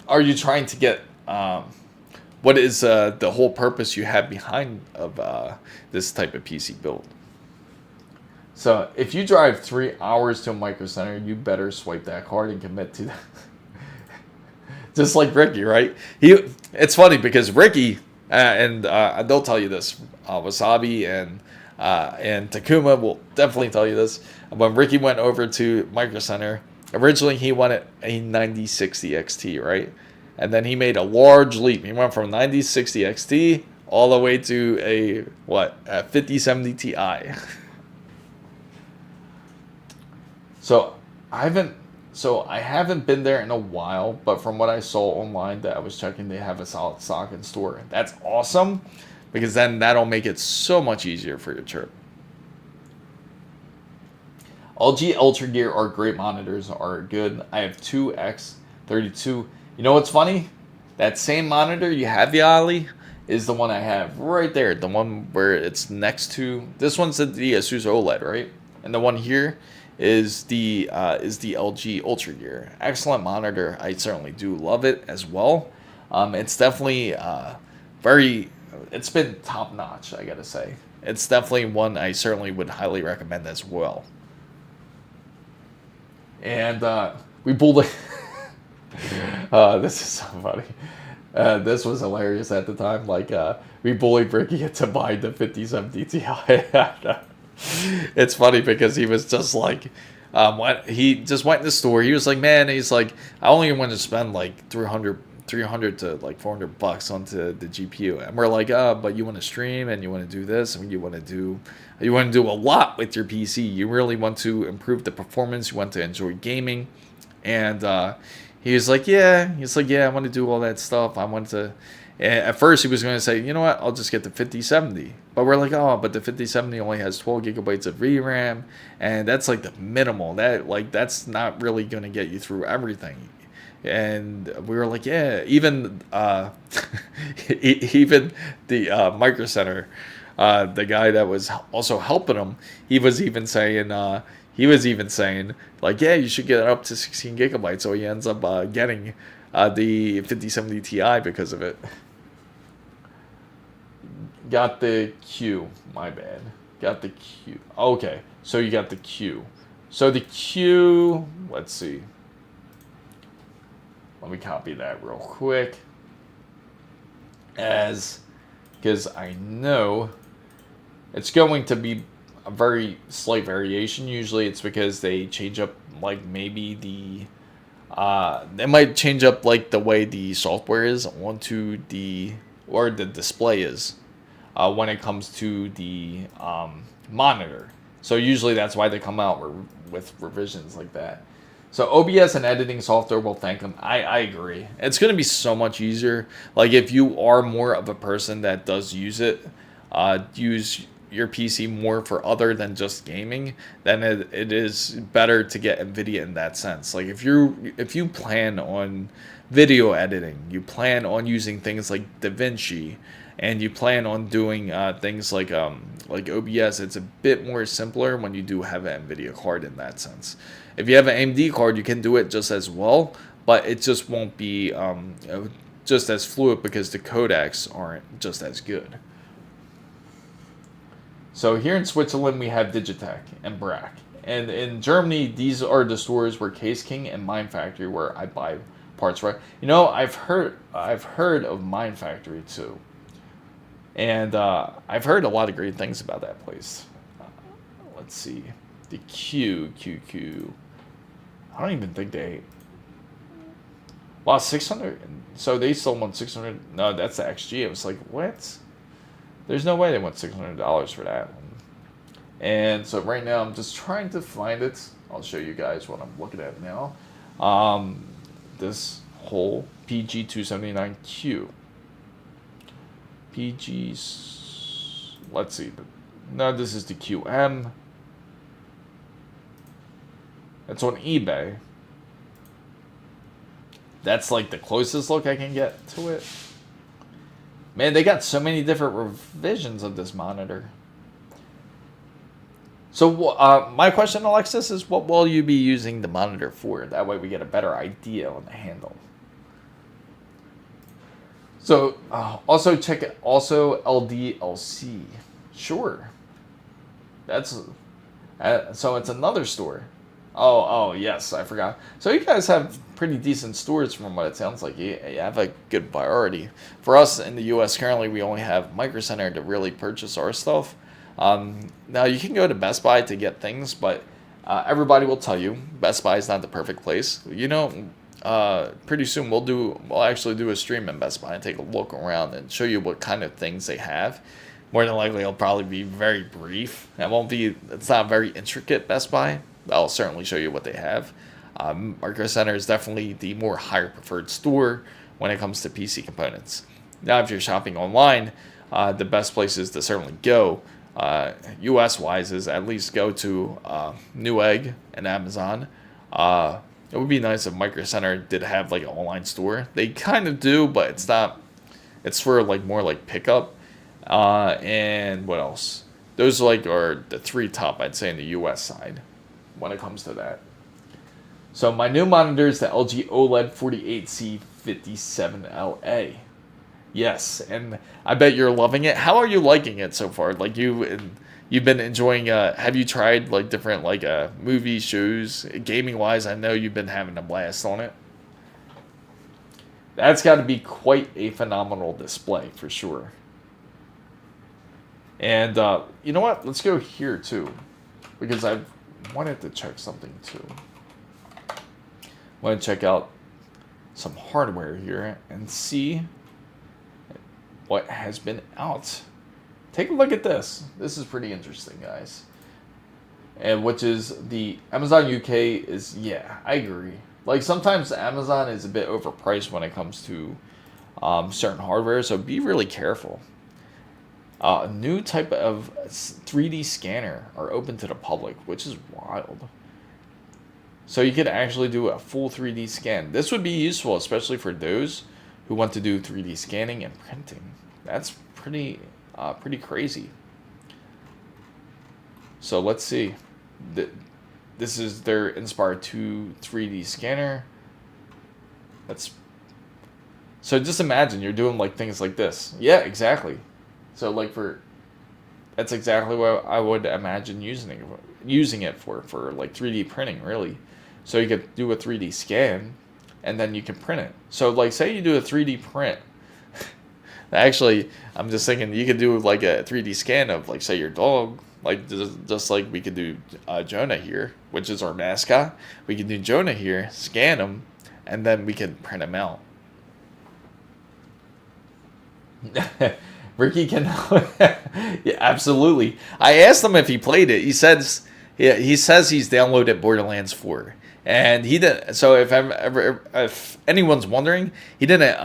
Are you trying to get... what is the whole purpose you have behind of this type of PC build? So if you drive 3 hours to a Micro Center, you better swipe that card and commit to that. Just like Ricky, right? It's funny because Ricky, and they'll tell you this, Wasabi and Takuma will definitely tell you this. When Ricky went over to Micro Center, originally he wanted a 9060 XT, right? And then he made a large leap. He went from 9060 XT all the way to a 5070 Ti. So I haven't So I haven't been there in a while, but from what I saw online that I was checking, they have a solid stock in store. That's awesome, because then that'll make it so much easier for your trip. LG Ultra Gear are great monitors, are good. I have two X32. You know what's funny? That same monitor you have, the Ali, is the one I have right there. The one where it's next to, this one's the ASUS OLED, right? And the one here is the LG Ultra Gear. Excellent monitor. I certainly do love it as well. It's definitely it's been top notch, I gotta say. It's definitely one I certainly would highly recommend as well. And we pulled this is so funny. This was hilarious at the time. Like, we bullied Ricky into buying the 5070 Ti. It's funny because he was just like, he just went in the store. He was like, man, he's like, I only want to spend like 300 to like $400 onto the GPU. And we're like, but you want to stream and you want to do this and you want to do a lot with your PC. You really want to improve the performance. You want to enjoy gaming. And he was like, yeah. He's like, yeah, I want to do all that stuff. I want to. At first, he was going to say, you know what, I'll just get the 5070. But we're like, oh, but the 5070 only has 12 gigabytes of VRAM, and that's like the minimal. That's not really going to get you through everything. And we were like, yeah, even even the Micro Center, the guy that was also helping him, he was even saying, like, yeah, you should get it up to 16 gigabytes. So he ends up getting the 5070 Ti because of it. Got the Q. My bad. Got the Q. Okay, so you got the Q. So the Q, let's see. Let me copy that real quick. Because I know it's going to be a very slight variation. Usually it's because they change up, like, maybe they might change up like the way the software is onto the display is when it comes to the monitor. So usually that's why they come out with revisions like that. So OBS and editing software will thank them. I agree. It's going to be so much easier. Like, if you are more of a person that does use it, use your PC more for other than just gaming, then it is better to get NVIDIA in that sense. Like, if you plan on video editing, you plan on using things like DaVinci, and you plan on doing things like OBS, it's a bit more simpler when you do have an NVIDIA card in that sense. If you have an AMD card, you can do it just as well, but it just won't be just as fluid because the codecs aren't just as good. So here in Switzerland, we have Digitech and Brack. And in Germany, these are the stores where Case King and Mind Factory, where I buy parts, right? You know, I've heard of Mind Factory too. And I've heard a lot of great things about that place. Let's see. The QQ. I don't even think they... Wow, 600. So they still want 600. No, that's the XG. I was like, what? There's no way they want $600 for that one. And so right now I'm just trying to find it. I'll show you guys what I'm looking at now. This whole PG279Q. PG's... Let's see. No, this is the QM. It's on eBay. That's like the closest look I can get to it. Man, they got so many different revisions of this monitor. So my question, Alexis, is what will you be using the monitor for? That way we get a better idea on the handle. So also check it. Also LDLC. Sure. That's so it's another store. Oh, yes, I forgot. So you guys have pretty decent stores from what it sounds like. You have a good priority. For us in the U.S. currently, we only have Micro Center to really purchase our stuff. Now, you can go to Best Buy to get things, but everybody will tell you Best Buy is not the perfect place. You know, pretty soon we'll actually do a stream in Best Buy and take a look around and show you what kind of things they have. More than likely, it'll probably be very brief. It's not very intricate, Best Buy. I'll certainly show you what they have. Micro Center is definitely the more higher preferred store when it comes to PC components. Now, if you're shopping online, the best places to certainly go, US wise, is at least go to Newegg and Amazon. It would be nice if Micro Center did have like an online store. They kind of do, but it's not. It's for like more like pickup. And what else? Those like are the three top, I'd say, in the US side when it comes to that. So my new monitor is the LG OLED 48C57LA. Yes, and I bet you're loving it. How are you liking it so far? Like you've been enjoying. Have you tried like different like movie shows, gaming wise? I know you've been having a blast on it. That's got to be quite a phenomenal display for sure. And you know what? Let's go here too, because I wanted to check something too. I want to check out some hardware here and see what has been out. Take a look at this. This is pretty interesting, guys. And which is the Amazon UK is, yeah, I agree. Like sometimes Amazon is a bit overpriced when it comes to certain hardware, so be really careful. A new type of 3D scanner are open to the public, which is wild. So you could actually do a full 3D scan. This would be useful, especially for those who want to do 3D scanning and printing. That's pretty crazy. So let's see. This is their Inspire 2 3D scanner. So just imagine you're doing like things like this. Yeah, exactly. So like that's exactly what I would imagine using it for like 3D printing, really. So you could do a 3D scan and then you can print it. So like say you do a 3D print. Actually, I'm just thinking you could do like a 3D scan of like say your dog, like just like we could do Jonah here, which is our mascot. We can do Jonah here, scan him, and then we can print him out. Ricky can, yeah, absolutely. I asked him if he played it. He says he's downloaded Borderlands 4. And he didn't. So if anyone's wondering, he didn't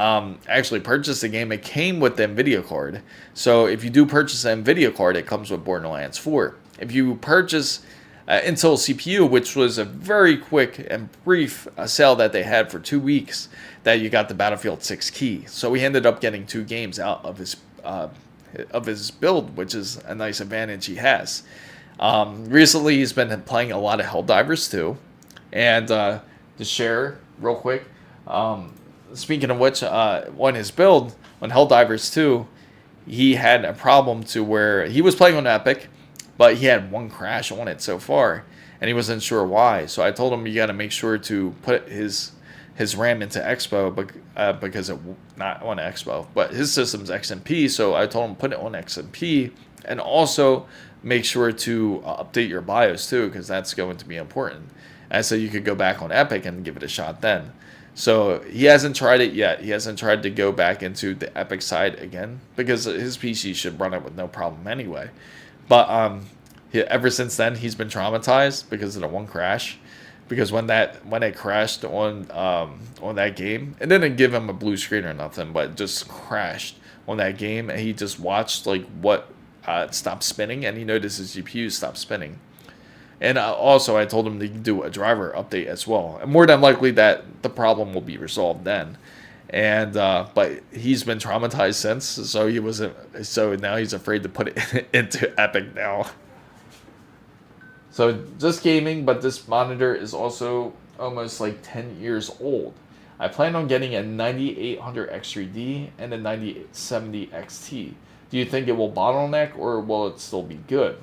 actually purchase the game. It came with the NVIDIA card. So if you do purchase an NVIDIA card, it comes with Borderlands 4. If you purchase Intel CPU, which was a very quick and brief sale that they had for 2 weeks, that you got the Battlefield 6 key. So he ended up getting 2 games out of his build, which is a nice advantage he has. Recently, he's been playing a lot of Helldivers too. And to share real quick, speaking of which, on his build, on Helldivers 2, he had a problem to where he was playing on Epic, but he had one crash on it so far, and he wasn't sure why. So I told him you got to make sure to put his RAM into Expo, because it not on Expo, but his system's XMP. So I told him put it on XMP, and also make sure to update your BIOS too, because that's going to be important. And so you could go back on Epic and give it a shot then. So he hasn't tried it yet. He hasn't tried to go back into the Epic side again, because his PC should run it with no problem anyway. But ever since then, he's been traumatized because of the one crash. Because when it crashed on that game, it didn't give him a blue screen or nothing, but it just crashed on that game, and he just watched like what stopped spinning, and he noticed his GPU stopped spinning. And also, I told him to do a driver update as well. And more than likely that the problem will be resolved then. And but he's been traumatized since, so he wasn't. So now he's afraid to put it into Epic now. So just gaming, but this monitor is also almost like 10 years old. I plan on getting a 9800 X3D and a 9070 XT. Do you think it will bottleneck, or will it still be good?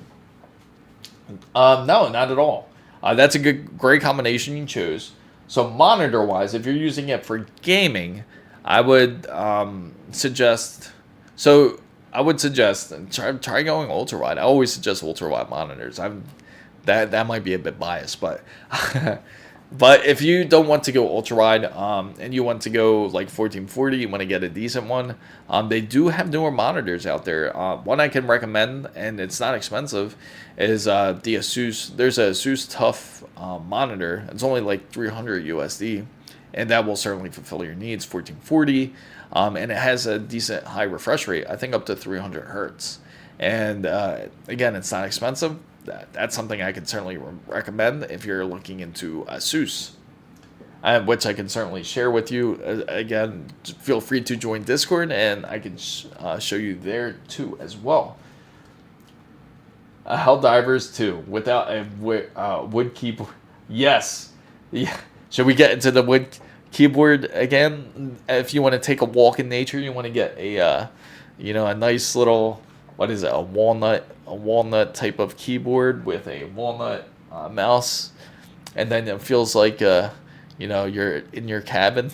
No, not at all. That's a great combination you chose. So monitor-wise, if you're using it for gaming, I would suggest. So I would suggest try going ultrawide. I always suggest ultrawide monitors. That might be a bit biased, but But if you don't want to go ultra wide, and you want to go like 1440, you want to get a decent one, they do have newer monitors out there. One I can recommend, and it's not expensive, is the ASUS. There's a ASUS Tough monitor. It's only like 300 USD, and that will certainly fulfill your needs. 1440, and it has a decent high refresh rate. I think up to 300 hertz. And again, it's not expensive. That's something I can certainly recommend if you're looking into ASUS, which I can certainly share with you. Again, feel free to join Discord, and I can show you there too as well. Helldivers 2 without a wood keyboard. Yes. Yeah. Should we get into the wood keyboard again? If you want to take a walk in nature, you want to get a a nice little, what is it, a walnut type of keyboard with a walnut mouse, and then it feels like you're in your cabin.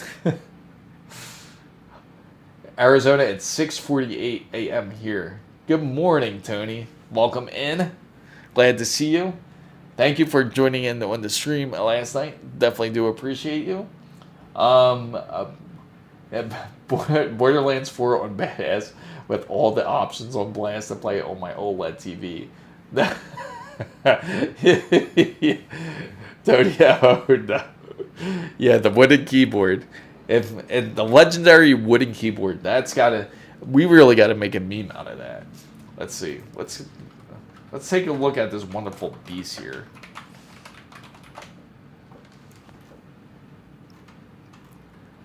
Arizona, it's 6:48 a.m. here. Good morning, Tony. Welcome in. Glad to see you. Thank you for joining in on the stream last night. Definitely do appreciate you. Borderlands 4 on badass with all the options on blast to play on my OLED TV. Tony, oh no. Yeah, the wooden keyboard. And the legendary wooden keyboard, we really gotta make a meme out of that. Let's see. Let's take a look at this wonderful beast here.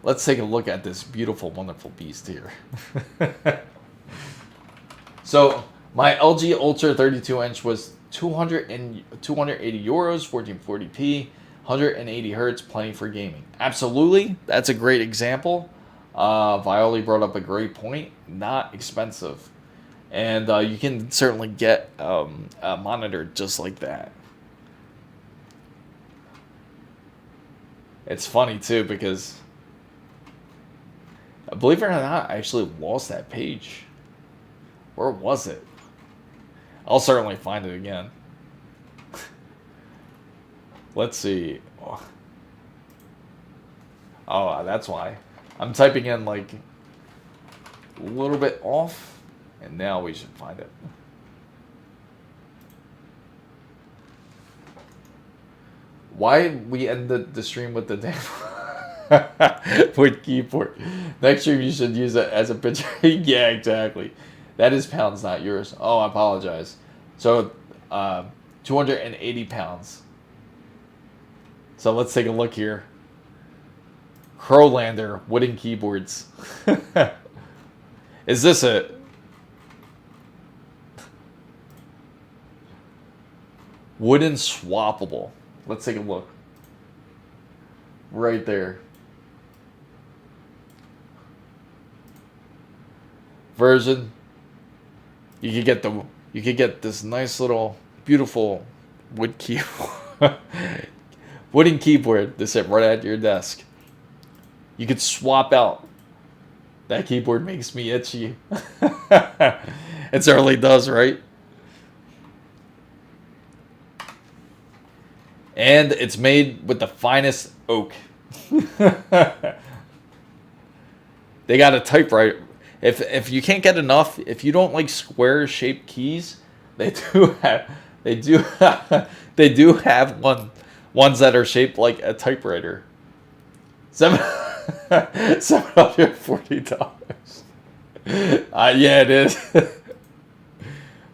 Let's take a look at this beautiful, wonderful beast here. So my LG Ultra 32-inch was 280 euros, 1440p, 180 hertz, plenty for gaming. Absolutely, that's a great example. Violi brought up a great point. Not expensive, and you can certainly get a monitor just like that. It's funny too because, believe it or not, I actually lost that page. Where was it? I'll certainly find it again. Let's see. Oh, that's why. I'm typing in like a little bit off, and now we should find it. Why we ended the stream with the damn with keyboard. Next stream you should use it as a picture. Yeah, exactly. That is pounds, not yours. Oh, I apologize. So, 280 pounds. So let's take a look here. Crowlander wooden keyboards. Is this it? Wooden swappable. Let's take a look. Right there. Version. You could get this nice little beautiful wooden keyboard to sit right at your desk. You could swap out. That keyboard makes me itchy. It certainly does, right? And it's made with the finest oak. They got a typewriter. If you can't get enough, if you don't like square shaped keys, they do have ones that are shaped like a typewriter. $740. Yeah, it is.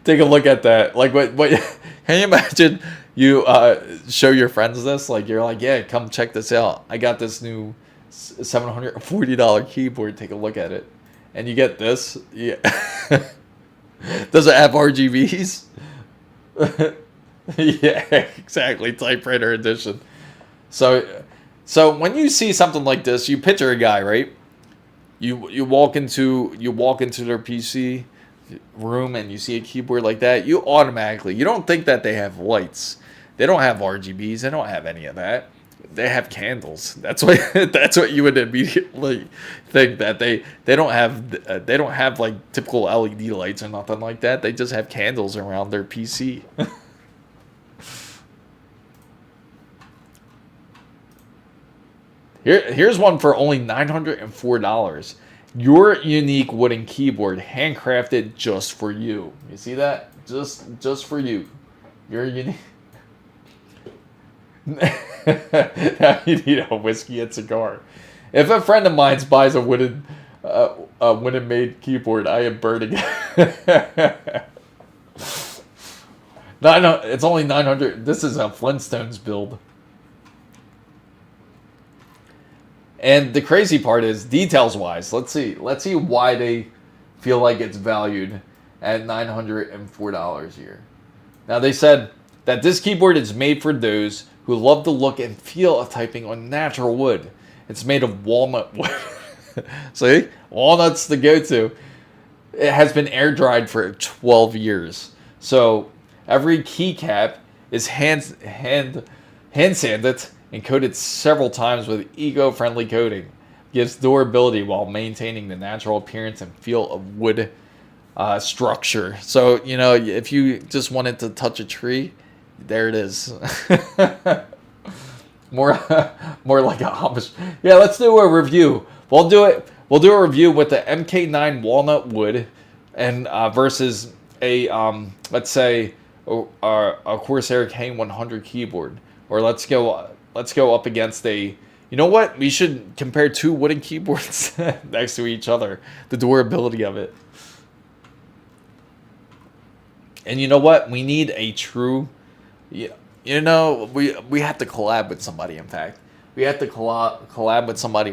Take a look at that. Like, what? Can you imagine? You show your friends this, like you're like, yeah, come check this out. I got this new $740 keyboard. Take a look at it, and you get this. Yeah. Does it have RGBs? Yeah, exactly. Typewriter edition. So when you see something like this, you picture a guy, right? You walk into their PC room and you see a keyboard like that. You don't think that they have lights. They don't have RGBs. They don't have any of that. They have candles. That's what you would immediately think, that they don't have like typical LED lights or nothing like that. They just have candles around their PC. Here's one for only $904. Your unique wooden keyboard, handcrafted just for you. You see that? Just for you. Your unique. Now you need a whiskey and cigar. If a friend of mine buys a wooden made keyboard, I am burning it. No, it's only 900. This is a Flintstones build. And the crazy part is, details-wise, let's see why they feel like it's valued at $904 here. Now, they said that this keyboard is made for those who love the look and feel of typing on natural wood. It's made of walnut wood. See? Walnut's the go-to. It has been air-dried for 12 years. So, every keycap is hand sanded and coated several times with eco-friendly coating. Gives durability while maintaining the natural appearance and feel of wood structure. So, you know, if you just wanted to touch a tree, there it is. more like a Amish. Yeah, let's do a review. We'll do a review with the MK9 walnut wood and versus a let's say a Corsair K100 keyboard, or let's go up against a, you know what? We should compare two wooden keyboards next to each other. The durability of it. And you know what? We need a true, you know, we have to collab with somebody, in fact. We have to collab with somebody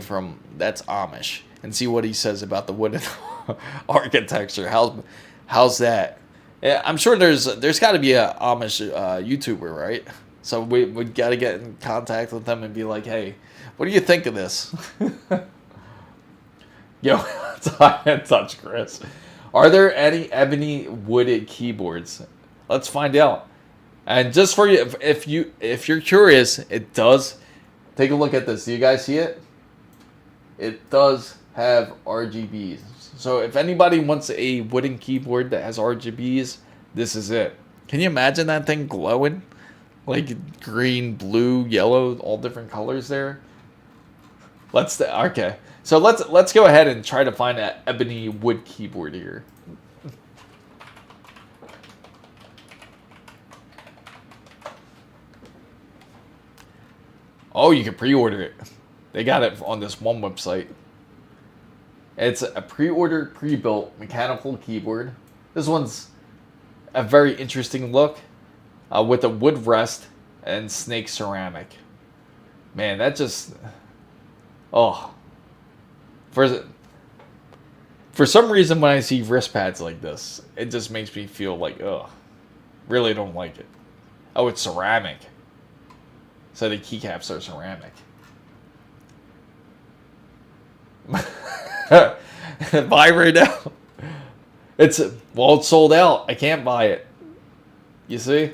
that's Amish and see what he says about the wooden architecture. How's that? Yeah, I'm sure there's got to be a Amish YouTuber, right? So we got to get in contact with them and be like, hey, what do you think of this? Yo, touch Chris. Are there any ebony wooded keyboards? Let's find out. And just for you, if you're curious, it does. Take a look at this. Do you guys see it? It does have RGBs. So if anybody wants a wooden keyboard that has RGBs, this is it. Can you imagine that thing glowing? Like green, blue, yellow, all different colors there. Okay. So let's go ahead and try to find an ebony wood keyboard here. Oh, you can pre-order it. They got it on this one website. It's a pre-order, pre-built mechanical keyboard. This one's a very interesting look with a wood rest and snake ceramic. Man, that just... Oh. For some reason, when I see wrist pads like this, it just makes me feel like, ugh. Really don't like it. Oh, it's ceramic. So the keycaps are ceramic. Buy right now. It's sold out. I can't buy it. You see?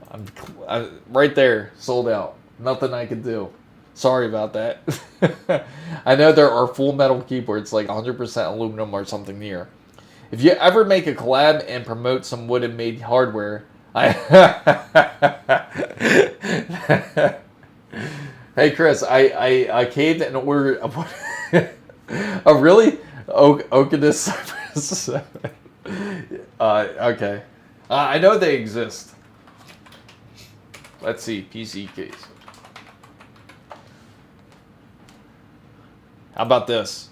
I'm right there, sold out. Nothing I can do. Sorry about that. I know there are full metal keyboards like 100% aluminum or something near. If you ever make a collab and promote some wooden made hardware, Hey Chris, I caved and ordered a really Oakiness Cypress 7. Okay. I know they exist. Let's see, PC case. How about this?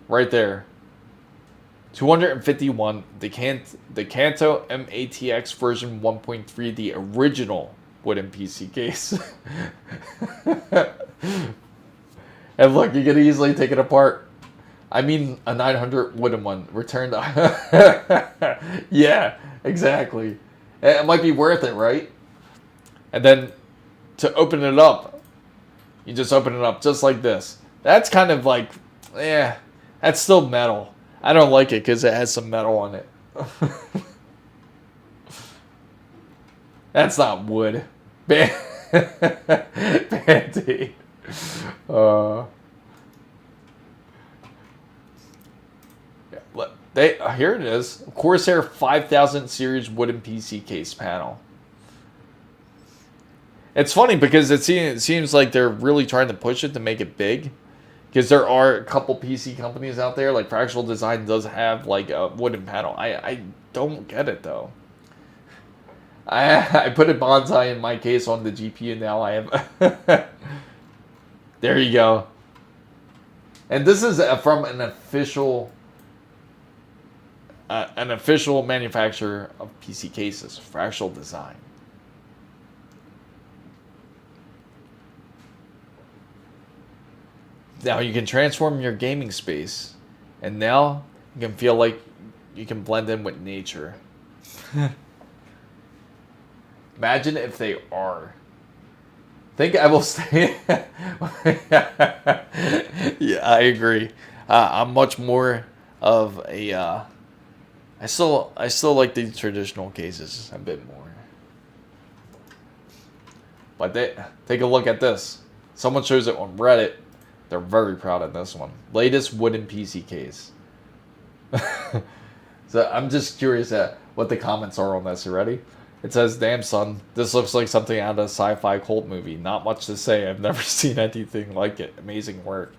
Right there. 251, the Kanto M-ATX version 1.3, the original wooden PC case. And look, you can easily take it apart. I mean, a 900 wooden one returned. Yeah, exactly. It might be worth it, right? And then to open it up, you just open it up just like this. That's kind of like, that's still metal. I don't like it because it has some metal on it. That's not wood. Band-Aid. Here it is. Corsair 5000 series wooden PC case panel. It's funny because it seems like they're really trying to push it to make it big. Because there are a couple PC companies out there, like Fractional Design does have like a wooden panel. I don't get it though. I put a bonsai in my case on the GPU now. I have. There you go. And this is from an official manufacturer of PC cases, Fractional Design. Now you can transform your gaming space, and now you can feel like you can blend in with nature. Imagine if they are. Think I will stay. Yeah, I agree. I'm much more of a. I still like the traditional cases a bit more. But take a look at this. Someone shows it on Reddit. They're very proud of this one. Latest wooden PC case. So I'm just curious at what the comments are on this already. It says, "Damn son, this looks like something out of a sci-fi cult movie. Not much to say. I've never seen anything like it. Amazing work."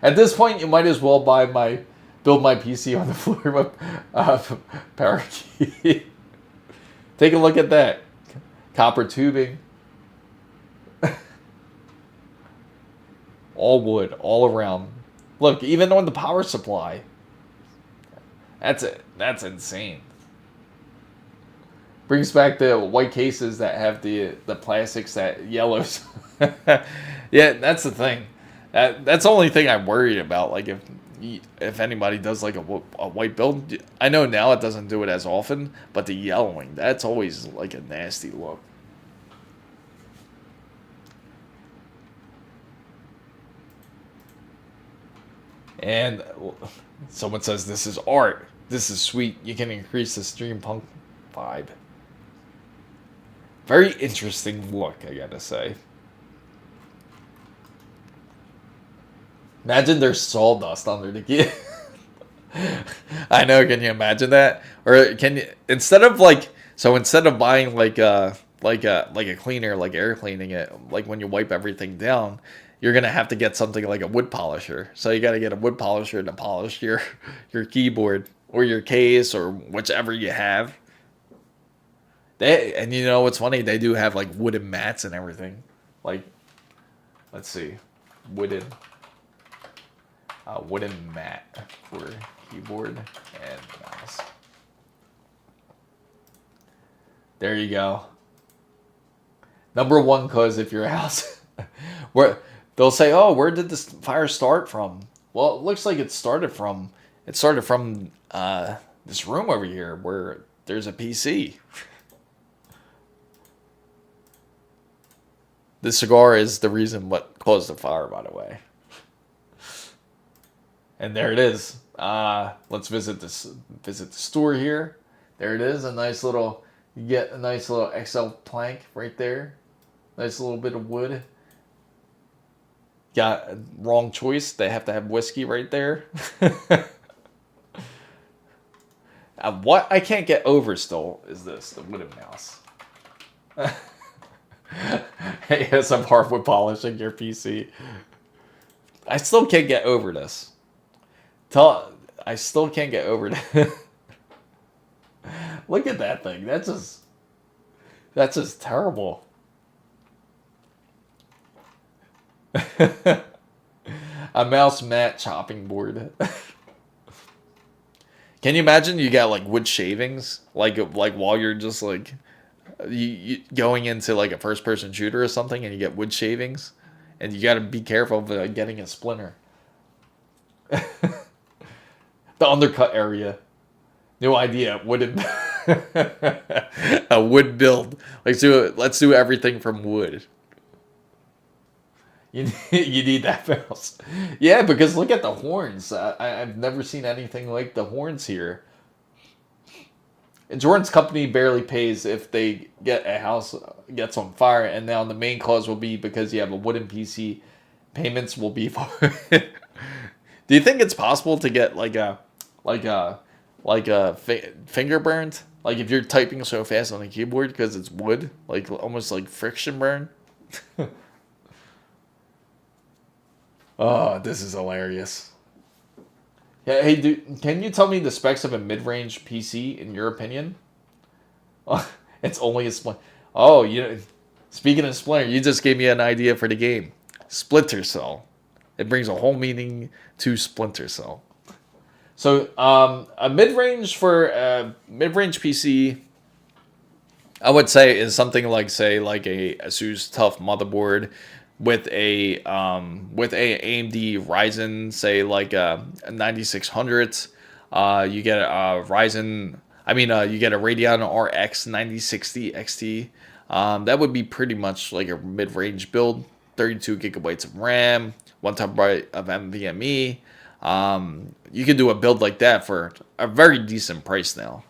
At this point, you might as well build my PC on the floor with power key. Take a look at that. Copper tubing. All wood, all around. Look, even on the power supply. That's it. That's insane. Brings back the white cases that have the plastics that yellows. Yeah, that's the thing. That's the only thing I'm worried about. Like if anybody does like a white build, I know now it doesn't do it as often, but the yellowing, that's always like a nasty look. And someone says this is art. This is sweet. You can increase the steampunk vibe. Very interesting look, I gotta say. Imagine there's sawdust under the key. I know, can you imagine that? Or can you, instead of buying like a cleaner, like air cleaning it, like when you wipe everything down, you're gonna have to get something like a wood polisher. So you gotta get a wood polisher to polish your keyboard or your case or whichever you have. And you know what's funny? They do have like wooden mats and everything. Like, let's see, wooden mat for keyboard and mouse. There you go. Number one, cause if your house, where they'll say, "Oh, where did this fire start from?" Well, it looks like it started from this room over here where there's a PC. The cigar is the reason what caused the fire, by the way. And there it is. Let's visit the store here. There it is. You get a nice little XL plank right there. Nice little bit of wood. Got a wrong choice. They have to have whiskey right there. What I can't get over still is this, the wooden mouse. Hey, yes, I'm hardwood polishing your PC. I still can't get over this. I still can't get over it. Look at that thing. That's just terrible. A mouse mat chopping board. Can you imagine you got like wood shavings, like while you're just like you going into like a first person shooter or something, and you get wood shavings, and you got to be careful of getting a splinter. The undercut area. New idea. A wood build. Let's do everything from wood. You need that mouse. Yeah, because look at the horns. I've never seen anything like the horns here. Insurance company barely pays if they get a house gets on fire, and now the main cause will be because you have a wooden PC. Payments will be for it. Do you think it's possible to get like a finger burned? Like if you're typing so fast on a keyboard because it's wood, like almost like friction burn. Oh, this is hilarious. Yeah, hey, dude, can you tell me the specs of a mid-range PC in your opinion? Oh, it's only a splinter. Oh, speaking of splinter, you just gave me an idea for the game. Splinter Cell. It brings a whole meaning to Splinter Cell. So, a mid-range for a mid-range PC, I would say is something like, say, like a ASUS Tough motherboard with a AMD Ryzen, say like a 9600. You get a Ryzen. You get a Radeon RX 9060 XT. That would be pretty much like a mid-range build. 32 gigabytes of RAM, 1 terabyte of NVMe. You could do a build like that for a very decent price now.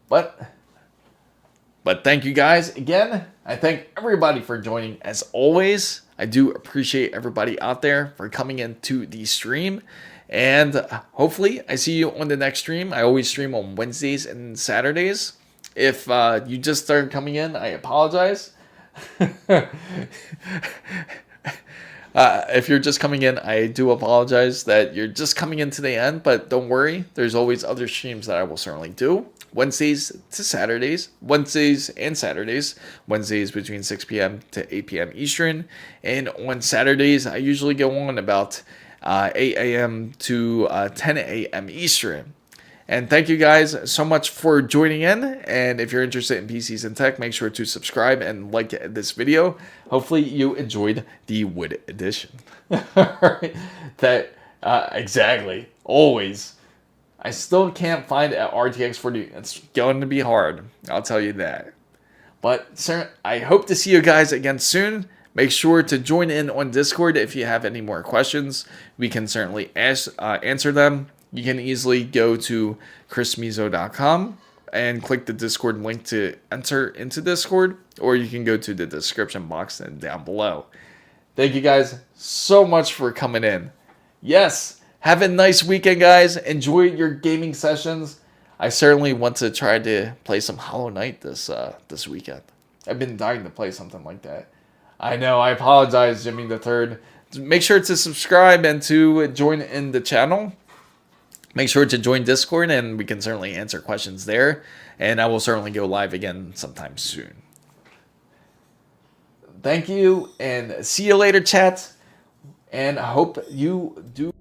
But thank you guys again. I thank everybody for joining as always. I do appreciate everybody out there for coming into the stream. And hopefully I see you on the next stream. I always stream on Wednesdays and Saturdays. If you just started coming in, I apologize. If you're just coming in, I do apologize that you're just coming in to the end. But don't worry, there's always other streams that I will certainly do. Wednesdays to Saturdays, Wednesdays and Saturdays, Wednesdays between 6 p.m. to 8 p.m. Eastern, and on Saturdays I usually go on about 8 a.m. to 10 a.m. Eastern. And thank you guys so much for joining in, and if you're interested in PCs and tech, make sure to subscribe and like this video. Hopefully you enjoyed the wood edition. Alright, exactly, always. I still can't find an RTX 40. It's going to be hard, I'll tell you that. But sir, I hope to see you guys again soon. Make sure to join in on Discord if you have any more questions. We can certainly answer them. You can easily go to chrismizo.com and click the Discord link to enter into Discord, or you can go to the description box and down below. Thank you guys so much for coming in. Yes. Have a nice weekend, guys. Enjoy your gaming sessions. I certainly want to try to play some Hollow Knight this weekend. I've been dying to play something like that. I know, I apologize, Jimmy the Third. Make sure to subscribe and to join in the channel. Make sure to join Discord, and we can certainly answer questions there. And I will certainly go live again sometime soon. Thank you, and see you later, chat. And I hope you do